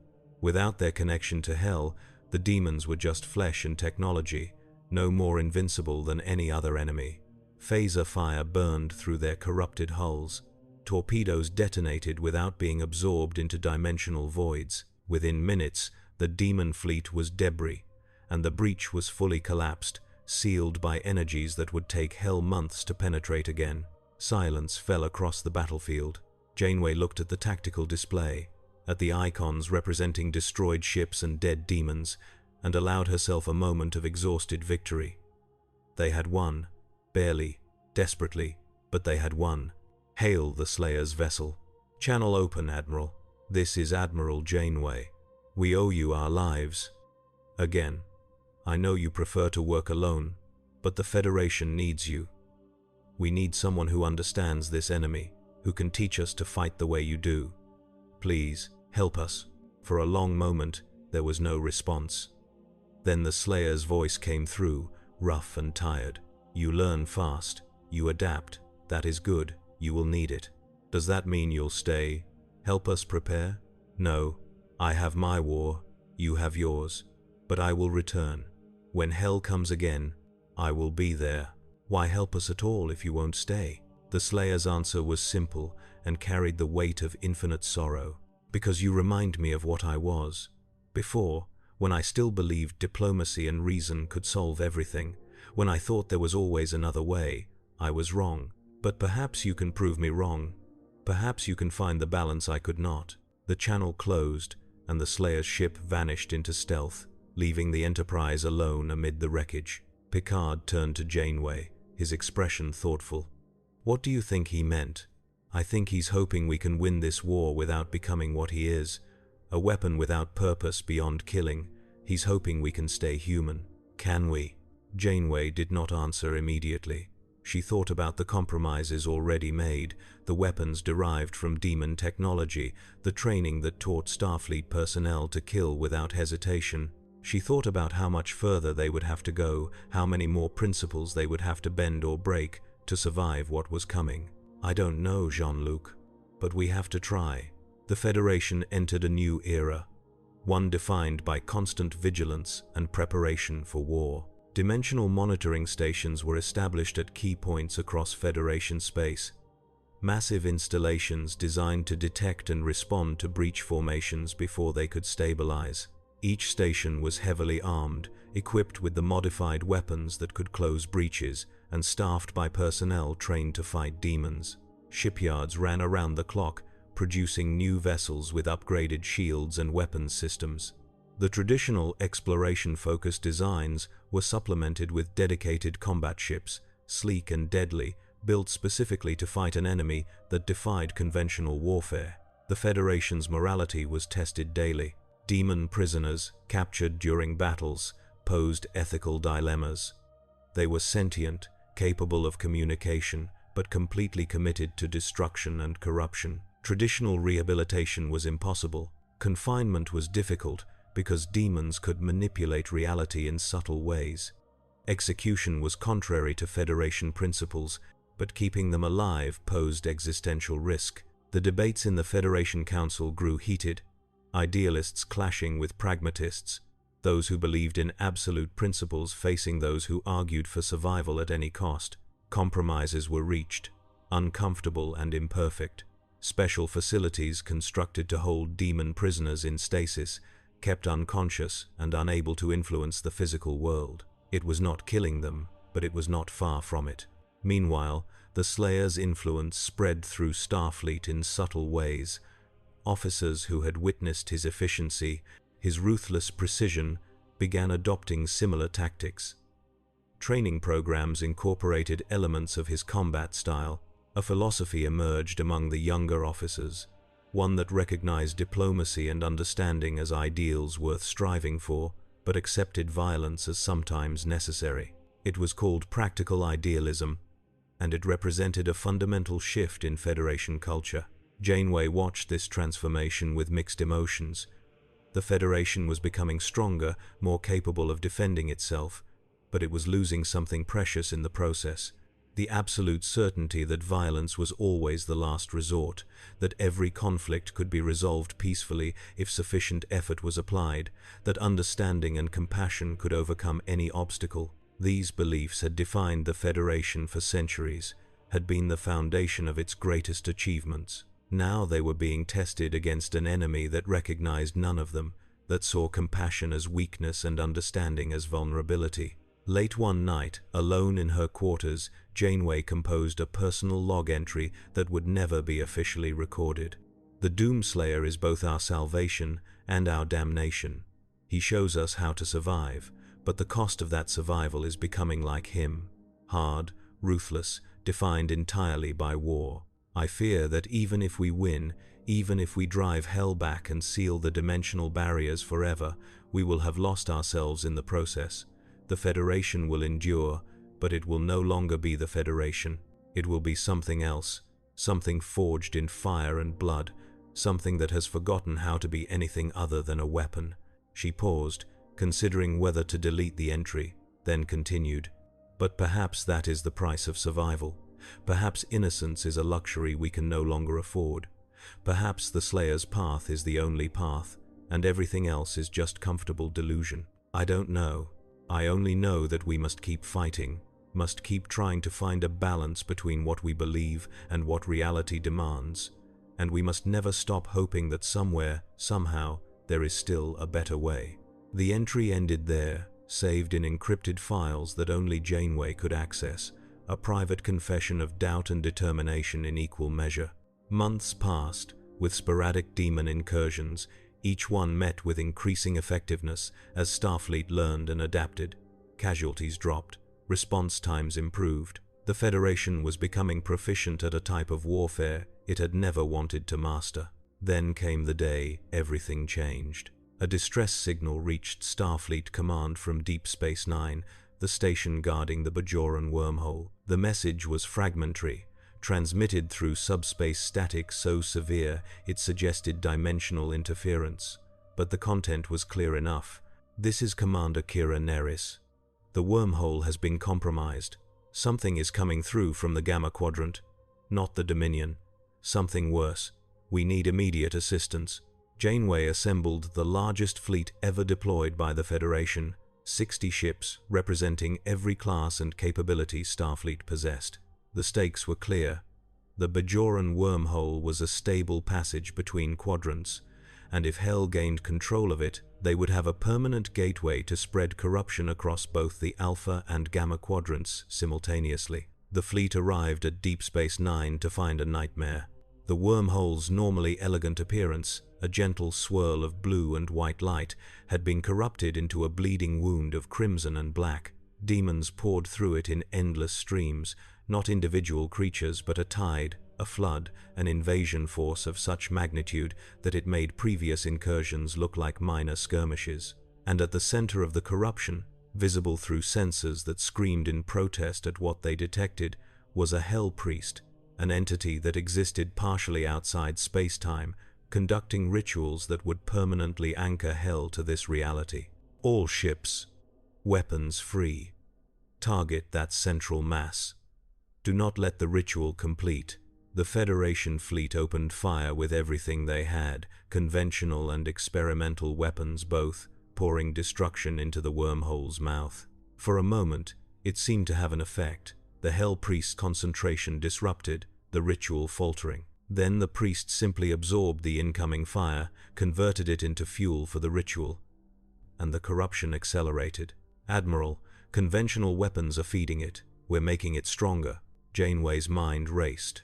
Without their connection to Hell, the demons were just flesh and technology, no more invincible than any other enemy. Phaser fire burned through their corrupted hulls. Torpedoes detonated without being absorbed into dimensional voids. Within minutes, the demon fleet was debris, and the breach was fully collapsed, sealed by energies that would take hell months to penetrate again. Silence fell across the battlefield. Janeway looked at the tactical display, at the icons representing destroyed ships and dead demons, and allowed herself a moment of exhausted victory. They had won. Barely, desperately, but they had won. Hail the Slayer's vessel. Channel open, Admiral. This is Admiral Janeway. We owe you our lives. Again. I know you prefer to work alone, but the Federation needs you. We need someone who understands this enemy, who can teach us to fight the way you do. Please, help us. For a long moment, there was no response. Then the Slayer's voice came through, rough and tired. You learn fast. You adapt. That is good. You will need it. Does that mean you'll stay? Help us prepare? No. I have my war. You have yours. But I will return. When hell comes again, I will be there. Why help us at all if you won't stay? The Slayer's answer was simple and carried the weight of infinite sorrow. Because you remind me of what I was. Before, when I still believed diplomacy and reason could solve everything, when I thought there was always another way, I was wrong. But perhaps you can prove me wrong. Perhaps you can find the balance I could not. The channel closed, and the Slayer's ship vanished into stealth, leaving the Enterprise alone amid the wreckage. Picard turned to Janeway, his expression thoughtful. What do you think he meant? I think he's hoping we can win this war without becoming what he is, a weapon without purpose beyond killing. He's hoping we can stay human. Can we? Janeway did not answer immediately. She thought about the compromises already made, the weapons derived from demon technology, the training that taught Starfleet personnel to kill without hesitation. She thought about how much further they would have to go, how many more principles they would have to bend or break to survive what was coming. I don't know, Jean-Luc, but we have to try. The Federation entered a new era, one defined by constant vigilance and preparation for war. Dimensional monitoring stations were established at key points across Federation space. Massive installations designed to detect and respond to breach formations before they could stabilize. Each station was heavily armed, equipped with the modified weapons that could close breaches, and staffed by personnel trained to fight demons. Shipyards ran around the clock, producing new vessels with upgraded shields and weapons systems. The traditional exploration-focused designs were supplemented with dedicated combat ships, sleek and deadly, built specifically to fight an enemy that defied conventional warfare. The Federation's morality was tested daily. Demon prisoners, captured during battles, posed ethical dilemmas. They were sentient, capable of communication, but completely committed to destruction and corruption. Traditional rehabilitation was impossible. Confinement was difficult, because demons could manipulate reality in subtle ways. Execution was contrary to Federation principles, but keeping them alive posed existential risk. The debates in the Federation Council grew heated, idealists clashing with pragmatists, those who believed in absolute principles facing those who argued for survival at any cost. Compromises were reached, uncomfortable and imperfect. Special facilities constructed to hold demon prisoners in stasis, kept unconscious and unable to influence the physical world. It was not killing them, but it was not far from it. Meanwhile, the Slayer's influence spread through Starfleet in subtle ways. Officers who had witnessed his efficiency, his ruthless precision, began adopting similar tactics. Training programs incorporated elements of his combat style. A philosophy emerged among the younger officers, one that recognized diplomacy and understanding as ideals worth striving for, but accepted violence as sometimes necessary. It was called practical idealism, and it represented a fundamental shift in Federation culture. Janeway watched this transformation with mixed emotions. The Federation was becoming stronger, more capable of defending itself, but it was losing something precious in the process. The absolute certainty that violence was always the last resort, that every conflict could be resolved peacefully if sufficient effort was applied, that understanding and compassion could overcome any obstacle. These beliefs had defined the Federation for centuries, had been the foundation of its greatest achievements. Now they were being tested against an enemy that recognized none of them, that saw compassion as weakness and understanding as vulnerability. Late one night, alone in her quarters, Janeway composed a personal log entry that would never be officially recorded. The Doomslayer is both our salvation and our damnation. He shows us how to survive, but the cost of that survival is becoming like him, hard, ruthless, defined entirely by war. I fear that even if we win, even if we drive hell back and seal the dimensional barriers forever, we will have lost ourselves in the process. The Federation will endure, but it will no longer be the Federation. It will be something else, something forged in fire and blood, something that has forgotten how to be anything other than a weapon. She paused, considering whether to delete the entry, then continued. But perhaps that is the price of survival. Perhaps innocence is a luxury we can no longer afford. Perhaps the Slayer's path is the only path, and everything else is just comfortable delusion. I don't know. I only know that we must keep fighting, must keep trying to find a balance between what we believe and what reality demands, and we must never stop hoping that somewhere, somehow, there is still a better way. The entry ended there, saved in encrypted files that only Janeway could access, a private confession of doubt and determination in equal measure. Months passed, with sporadic demon incursions, each one met with increasing effectiveness as Starfleet learned and adapted. Casualties dropped, response times improved. The Federation was becoming proficient at a type of warfare it had never wanted to master. Then came the day everything changed. A distress signal reached Starfleet Command from Deep Space Nine, the station guarding the Bajoran wormhole. The message was fragmentary, transmitted through subspace static so severe it suggested dimensional interference. But the content was clear enough. This is Commander Kira Nerys. The wormhole has been compromised. Something is coming through from the Gamma Quadrant. Not the Dominion. Something worse. We need immediate assistance. Janeway assembled the largest fleet ever deployed by the Federation, 60 ships representing every class and capability Starfleet possessed. The stakes were clear. The Bajoran wormhole was a stable passage between quadrants, and if Hell gained control of it, they would have a permanent gateway to spread corruption across both the Alpha and Gamma quadrants simultaneously. The fleet arrived at Deep Space Nine to find a nightmare. The wormhole's normally elegant appearance, a gentle swirl of blue and white light, had been corrupted into a bleeding wound of crimson and black. Demons poured through it in endless streams, not individual creatures but a tide, a flood, an invasion force of such magnitude that it made previous incursions look like minor skirmishes. And at the center of the corruption, visible through sensors that screamed in protest at what they detected, was a Hell Priest, an entity that existed partially outside space-time, conducting rituals that would permanently anchor Hell to this reality. All ships, weapons free. Target that central mass. Do not let the ritual complete. The Federation fleet opened fire with everything they had, conventional and experimental weapons both, pouring destruction into the wormhole's mouth. For a moment, it seemed to have an effect. The Hell Priest's concentration disrupted, the ritual faltering. Then the priest simply absorbed the incoming fire, converted it into fuel for the ritual, and the corruption accelerated. Admiral, conventional weapons are feeding it. We're making it stronger. Janeway's mind raced.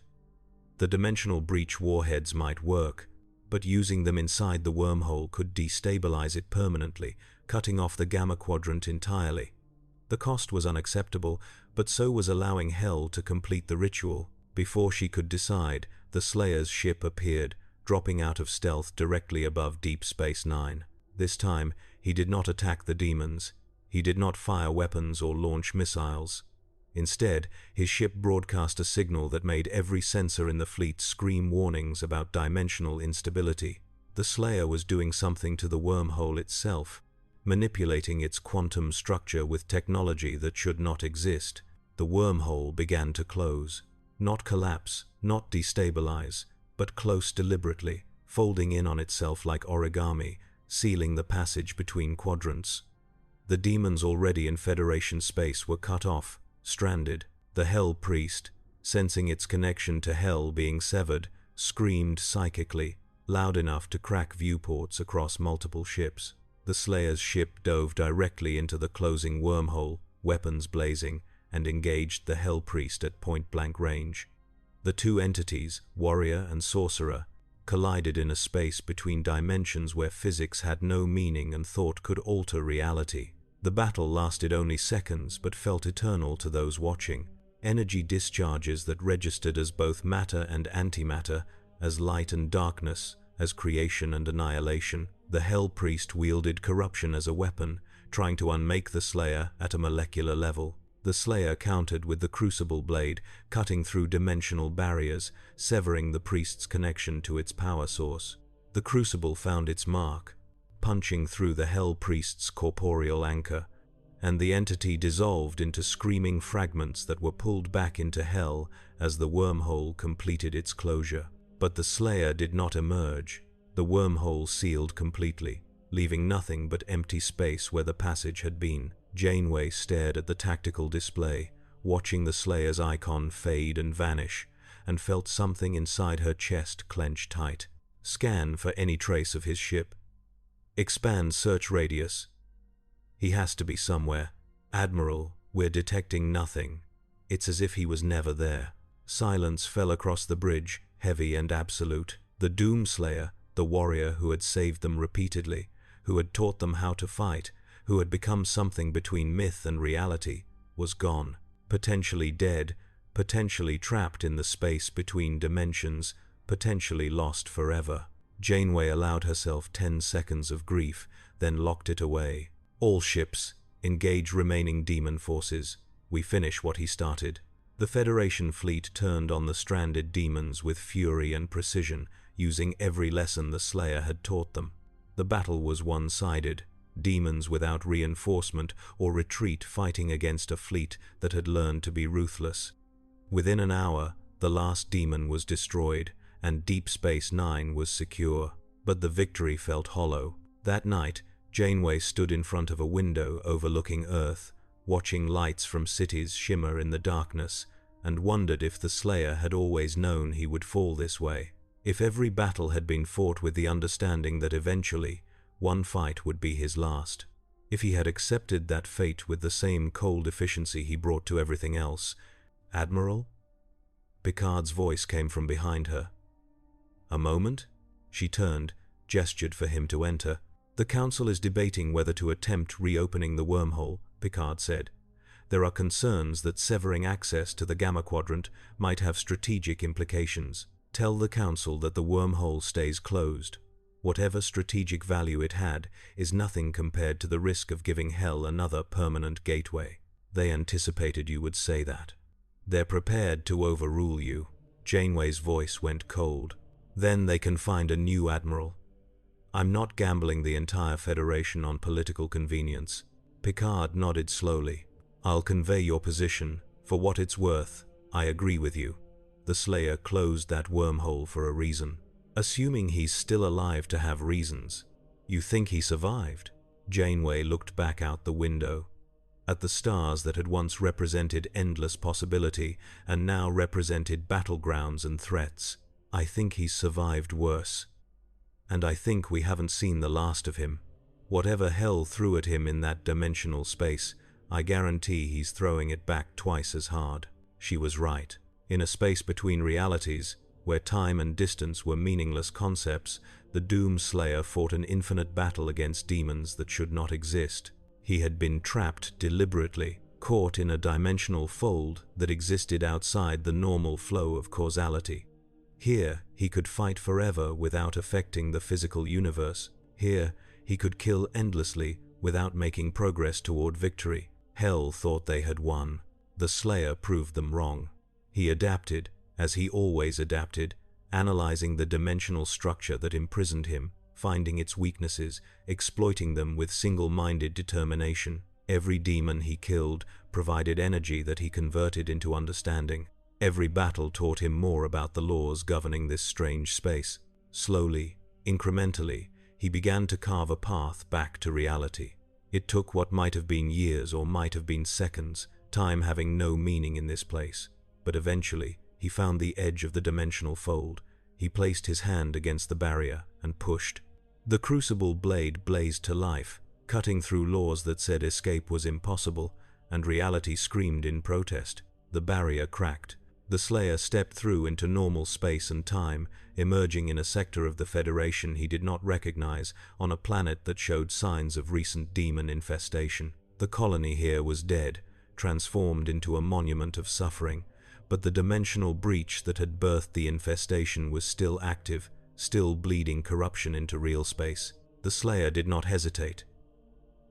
The dimensional breach warheads might work, but using them inside the wormhole could destabilize it permanently, cutting off the Gamma Quadrant entirely. The cost was unacceptable, but so was allowing Hell to complete the ritual. Before she could decide, the Slayer's ship appeared, dropping out of stealth directly above Deep Space Nine. This time, he did not attack the demons. He did not fire weapons or launch missiles. Instead, his ship broadcast a signal that made every sensor in the fleet scream warnings about dimensional instability. The Slayer was doing something to the wormhole itself, manipulating its quantum structure with technology that should not exist. The wormhole began to close. Not collapse, not destabilize, but close deliberately, folding in on itself like origami, sealing the passage between quadrants. The demons already in Federation space were cut off, stranded. The Hell Priest, sensing its connection to Hell being severed, screamed psychically, loud enough to crack viewports across multiple ships. The Slayer's ship dove directly into the closing wormhole, weapons blazing, and engaged the Hell Priest at point-blank range. The two entities, warrior and sorcerer, collided in a space between dimensions where physics had no meaning and thought could alter reality. The battle lasted only seconds but felt eternal to those watching. Energy discharges that registered as both matter and antimatter, as light and darkness, as creation and annihilation. The Hell Priest wielded corruption as a weapon, trying to unmake the Slayer at a molecular level. The Slayer countered with the Crucible Blade, cutting through dimensional barriers, severing the priest's connection to its power source. The Crucible found its mark, punching through the Hell Priest's corporeal anchor, and the entity dissolved into screaming fragments that were pulled back into Hell as the wormhole completed its closure. But the Slayer did not emerge. The wormhole sealed completely, leaving nothing but empty space where the passage had been. Janeway stared at the tactical display, watching the Slayer's icon fade and vanish, and felt something inside her chest clench tight. Scan for any trace of his ship. Expand search radius. He has to be somewhere. Admiral, we're detecting nothing. It's as if he was never there. Silence fell across the bridge, heavy and absolute. The Doomslayer, the warrior who had saved them repeatedly, who had taught them how to fight, who had become something between myth and reality, was gone. Potentially dead, potentially trapped in the space between dimensions, potentially lost forever. Janeway allowed herself 10 seconds of grief, then locked it away. All ships, engage remaining demon forces. We finish what he started. The Federation fleet turned on the stranded demons with fury and precision, using every lesson the Slayer had taught them. The battle was one-sided, demons without reinforcement or retreat fighting against a fleet that had learned to be ruthless. Within an hour, the last demon was destroyed, and Deep Space Nine was secure. But the victory felt hollow. That night, Janeway stood in front of a window overlooking Earth, watching lights from cities shimmer in the darkness, and wondered if the Slayer had always known he would fall this way. If every battle had been fought with the understanding that eventually, one fight would be his last. If he had accepted that fate with the same cold efficiency he brought to everything else. Admiral? Picard's voice came from behind her. A moment? She turned, gestured for him to enter. The Council is debating whether to attempt reopening the wormhole, Picard said. There are concerns that severing access to the Gamma Quadrant might have strategic implications. Tell the Council that the wormhole stays closed. Whatever strategic value it had is nothing compared to the risk of giving Hell another permanent gateway. They anticipated you would say that. They're prepared to overrule you. Janeway's voice went cold. Then they can find a new admiral. I'm not gambling the entire Federation on political convenience. Picard nodded slowly. I'll convey your position. For what it's worth, I agree with you. The Slayer closed that wormhole for a reason. Assuming he's still alive to have reasons. You think he survived? Janeway looked back out the window, at the stars that had once represented endless possibility and now represented battlegrounds and threats. I think he's survived worse. And I think we haven't seen the last of him. Whatever Hell threw at him in that dimensional space, I guarantee he's throwing it back twice as hard. She was right. In a space between realities, where time and distance were meaningless concepts, the Doomslayer fought an infinite battle against demons that should not exist. He had been trapped deliberately, caught in a dimensional fold that existed outside the normal flow of causality. Here, he could fight forever without affecting the physical universe. Here, he could kill endlessly without making progress toward victory. Hell thought they had won. The Slayer proved them wrong. He adapted, as he always adapted, analyzing the dimensional structure that imprisoned him, finding its weaknesses, exploiting them with single-minded determination. Every demon he killed provided energy that he converted into understanding. Every battle taught him more about the laws governing this strange space. Slowly, incrementally, he began to carve a path back to reality. It took what might have been years or might have been seconds, time having no meaning in this place. But eventually, he found the edge of the dimensional fold. He placed his hand against the barrier and pushed. The crucible blade blazed to life, cutting through laws that said escape was impossible, and reality screamed in protest. The barrier cracked. The Slayer stepped through into normal space and time, emerging in a sector of the Federation he did not recognize, on a planet that showed signs of recent demon infestation. The colony here was dead, transformed into a monument of suffering, but the dimensional breach that had birthed the infestation was still active, still bleeding corruption into real space. The Slayer did not hesitate.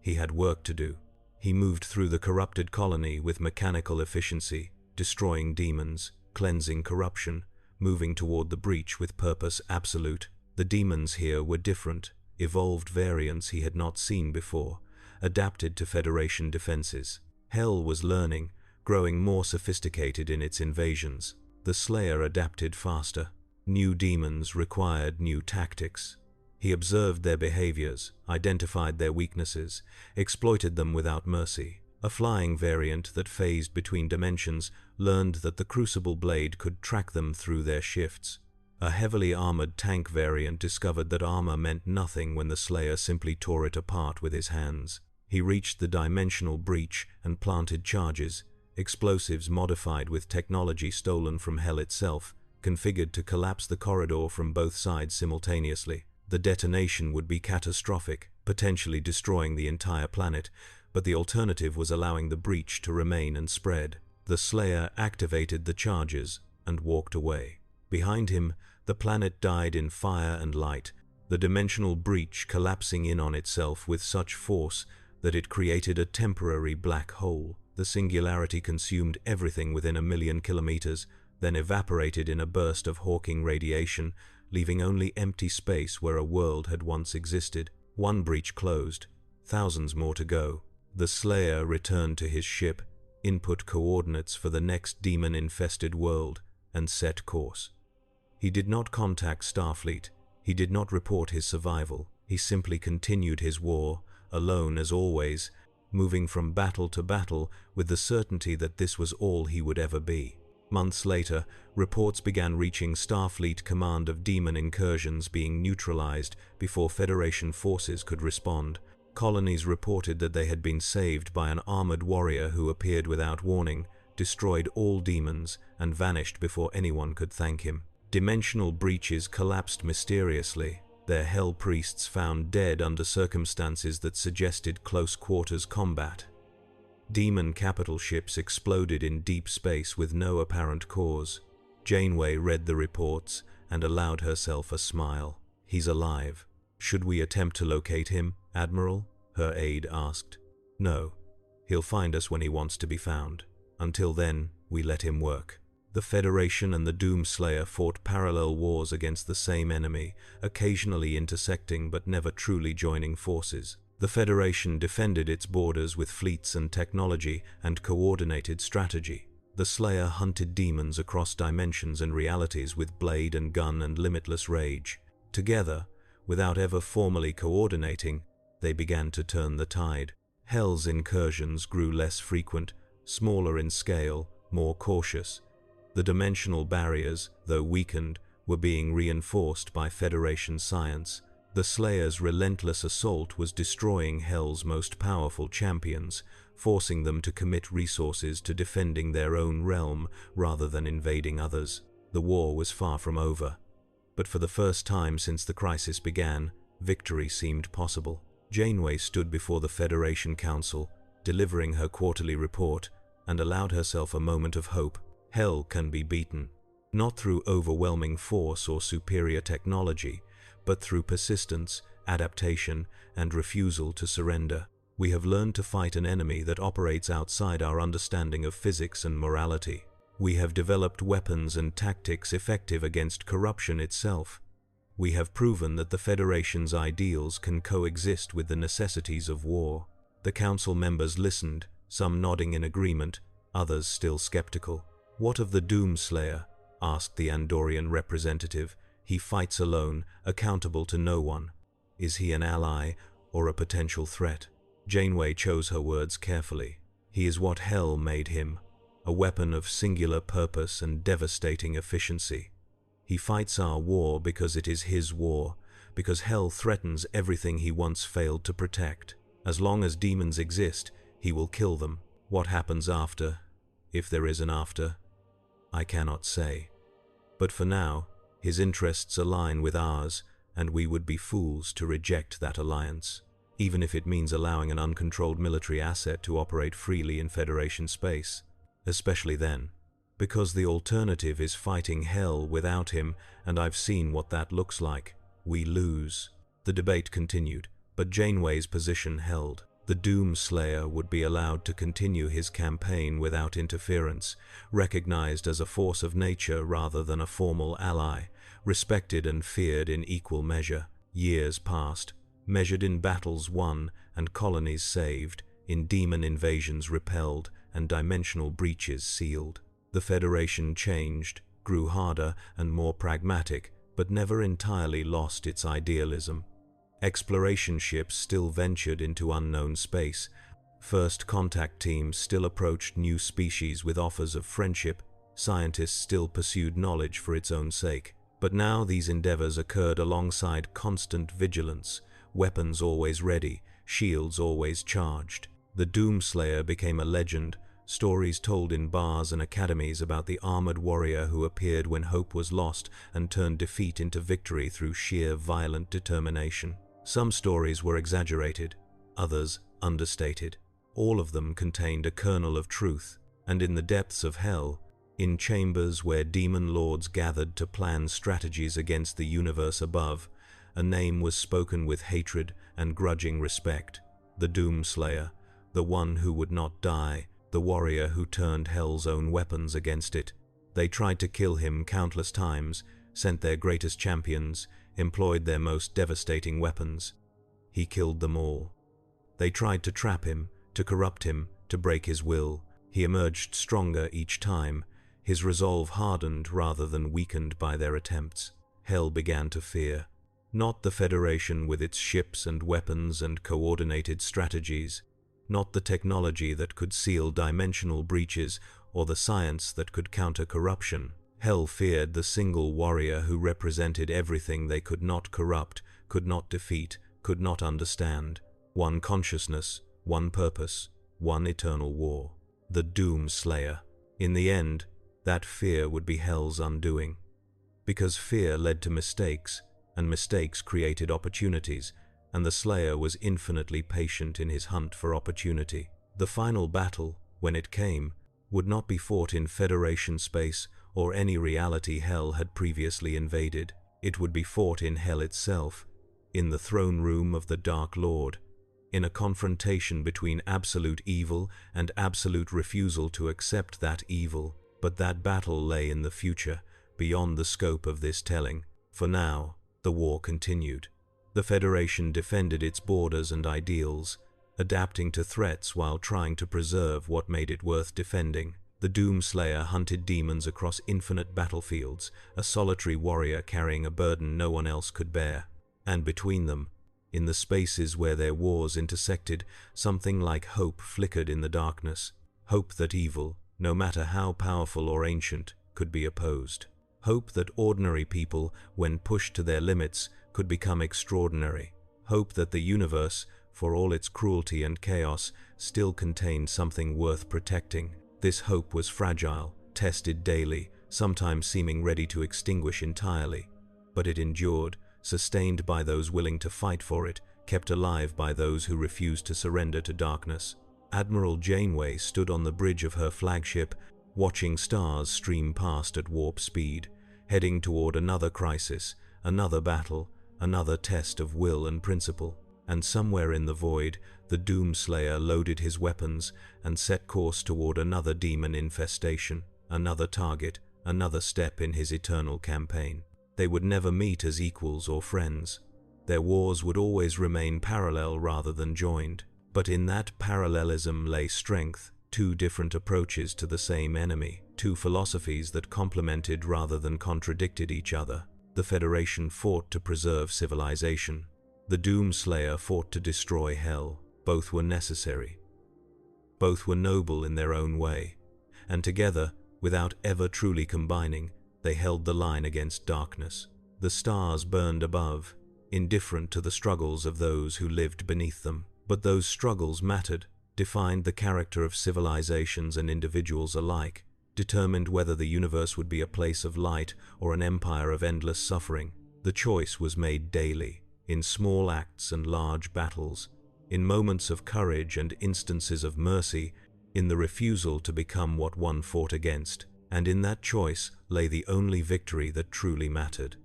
He had work to do. He moved through the corrupted colony with mechanical efficiency, destroying demons, cleansing corruption, moving toward the breach with purpose absolute. The demons here were different, evolved variants he had not seen before, adapted to Federation defenses. Hell was learning, growing more sophisticated in its invasions. The Slayer adapted faster. New demons required new tactics. He observed their behaviors, identified their weaknesses, exploited them without mercy. A flying variant that phased between dimensions learned that the crucible blade could track them through their shifts. A heavily armored tank variant discovered that armor meant nothing when the Slayer simply tore it apart with his hands. He reached the dimensional breach and planted charges, explosives modified with technology stolen from Hell itself, configured to collapse the corridor from both sides simultaneously. The detonation would be catastrophic, potentially destroying the entire planet, but the alternative was allowing the breach to remain and spread. The Slayer activated the charges and walked away. Behind him, the planet died in fire and light, the dimensional breach collapsing in on itself with such force that it created a temporary black hole. The singularity consumed everything within 1,000,000 kilometers, then evaporated in a burst of hawking radiation, leaving only empty space where a world had once existed. One breach closed, thousands more to go. The Slayer returned to his ship, input coordinates for the next demon-infested world, and set course. He did not contact Starfleet. He did not report his survival. He simply continued his war, alone as always, moving from battle to battle with the certainty that this was all he would ever be. Months later, reports began reaching Starfleet command of demon incursions being neutralized before Federation forces could respond. Colonies reported that they had been saved by an armored warrior who appeared without warning, destroyed all demons, and vanished before anyone could thank him. Dimensional breaches collapsed mysteriously, their hell priests found dead under circumstances that suggested close-quarters combat. Demon capital ships exploded in deep space with no apparent cause. Janeway read the reports and allowed herself a smile. "He's alive. Should we attempt to locate him, Admiral?" her aide asked. "No. He'll find us when he wants to be found. Until then, we let him work." The Federation and the Doomslayer fought parallel wars against the same enemy, occasionally intersecting but never truly joining forces. The Federation defended its borders with fleets and technology and coordinated strategy. The Slayer hunted demons across dimensions and realities with blade and gun and limitless rage. Together, without ever formally coordinating, they began to turn the tide. Hell's incursions grew less frequent, smaller in scale, more cautious. The dimensional barriers, though weakened, were being reinforced by Federation science. The Slayer's relentless assault was destroying Hell's most powerful champions, forcing them to commit resources to defending their own realm rather than invading others. The war was far from over, but for the first time since the crisis began, victory seemed possible. Janeway stood before the Federation Council, delivering her quarterly report, and allowed herself a moment of hope. Hell can be beaten, not through overwhelming force or superior technology, but through persistence, adaptation, and refusal to surrender. We have learned to fight an enemy that operates outside our understanding of physics and morality. We have developed weapons and tactics effective against corruption itself. We have proven that the Federation's ideals can coexist with the necessities of war. The Council members listened, some nodding in agreement, others still skeptical. "What of the Doomslayer?" asked the Andorian representative. "He fights alone, accountable to no one. Is he an ally or a potential threat?" Janeway chose her words carefully. "He is what Hell made him, a weapon of singular purpose and devastating efficiency. He fights our war because it is his war, because hell threatens everything he once failed to protect. As long as demons exist, he will kill them. What happens after, if there is an after, I cannot say. But for now, his interests align with ours, and we would be fools to reject that alliance, even if it means allowing an uncontrolled military asset to operate freely in Federation space. Especially then, because the alternative is fighting hell without him, and I've seen what that looks like. We lose. The debate continued, but Janeway's position held. The Doomslayer would be allowed to continue his campaign without interference, recognized as a force of nature rather than a formal ally, respected and feared in equal measure. Years passed, measured in battles won and colonies saved, in demon invasions repelled and dimensional breaches sealed. The Federation changed, grew harder and more pragmatic, but never entirely lost its idealism. Exploration ships still ventured into unknown space. First contact teams still approached new species with offers of friendship. Scientists still pursued knowledge for its own sake. But now these endeavors occurred alongside constant vigilance, weapons always ready, shields always charged. The Doomslayer became a legend, stories told in bars and academies about the armored warrior who appeared when hope was lost and turned defeat into victory through sheer violent determination. Some stories were exaggerated, others understated. All of them contained a kernel of truth, and in the depths of hell, in chambers where demon lords gathered to plan strategies against the universe above, a name was spoken with hatred and grudging respect. The Doomslayer, the one who would not die, the warrior who turned hell's own weapons against it. They tried to kill him countless times, sent their greatest champions, employed their most devastating weapons. He killed them all. They tried to trap him, to corrupt him, to break his will. He emerged stronger each time, his resolve hardened rather than weakened by their attempts. Hell began to fear. Not the Federation with its ships and weapons and coordinated strategies, not the technology that could seal dimensional breaches or the science that could counter corruption. Hell feared the single warrior who represented everything they could not corrupt, could not defeat, could not understand. One consciousness, one purpose, one eternal war. The Doomslayer. In the end, that fear would be Hell's undoing. Because fear led to mistakes, and mistakes created opportunities, and the Slayer was infinitely patient in his hunt for opportunity. The final battle, when it came, would not be fought in Federation space or any reality Hell had previously invaded. It would be fought in Hell itself, in the throne room of the Dark Lord, in a confrontation between absolute evil and absolute refusal to accept that evil. But that battle lay in the future, beyond the scope of this telling. For now, the war continued. The Federation defended its borders and ideals, adapting to threats while trying to preserve what made it worth defending. The Doomslayer hunted demons across infinite battlefields, a solitary warrior carrying a burden no one else could bear. And between them, in the spaces where their wars intersected, something like hope flickered in the darkness. Hope that evil, no matter how powerful or ancient, could be opposed. Hope that ordinary people, when pushed to their limits, could become extraordinary. Hope that the universe, for all its cruelty and chaos, still contained something worth protecting. This hope was fragile, tested daily, sometimes seeming ready to extinguish entirely. But it endured, sustained by those willing to fight for it, kept alive by those who refused to surrender to darkness. Admiral Janeway stood on the bridge of her flagship, watching stars stream past at warp speed, heading toward another crisis, another battle, another test of will and principle. And somewhere in the void, the Doomslayer loaded his weapons and set course toward another demon infestation, another target, another step in his eternal campaign. They would never meet as equals or friends. Their wars would always remain parallel rather than joined. But in that parallelism lay strength, two different approaches to the same enemy, two philosophies that complemented rather than contradicted each other. The Federation fought to preserve civilization. The Doomslayer fought to destroy Hell. Both were necessary. Both were noble in their own way. And together, without ever truly combining, They held the line against darkness. The stars burned above, indifferent to the struggles of those who lived beneath them. But those struggles mattered, defined the character of civilizations and individuals alike, determined whether the universe would be a place of light or an empire of endless suffering. The choice was made daily, in small acts and large battles, in moments of courage and instances of mercy, in the refusal to become what one fought against. And in that choice lay the only victory that truly mattered.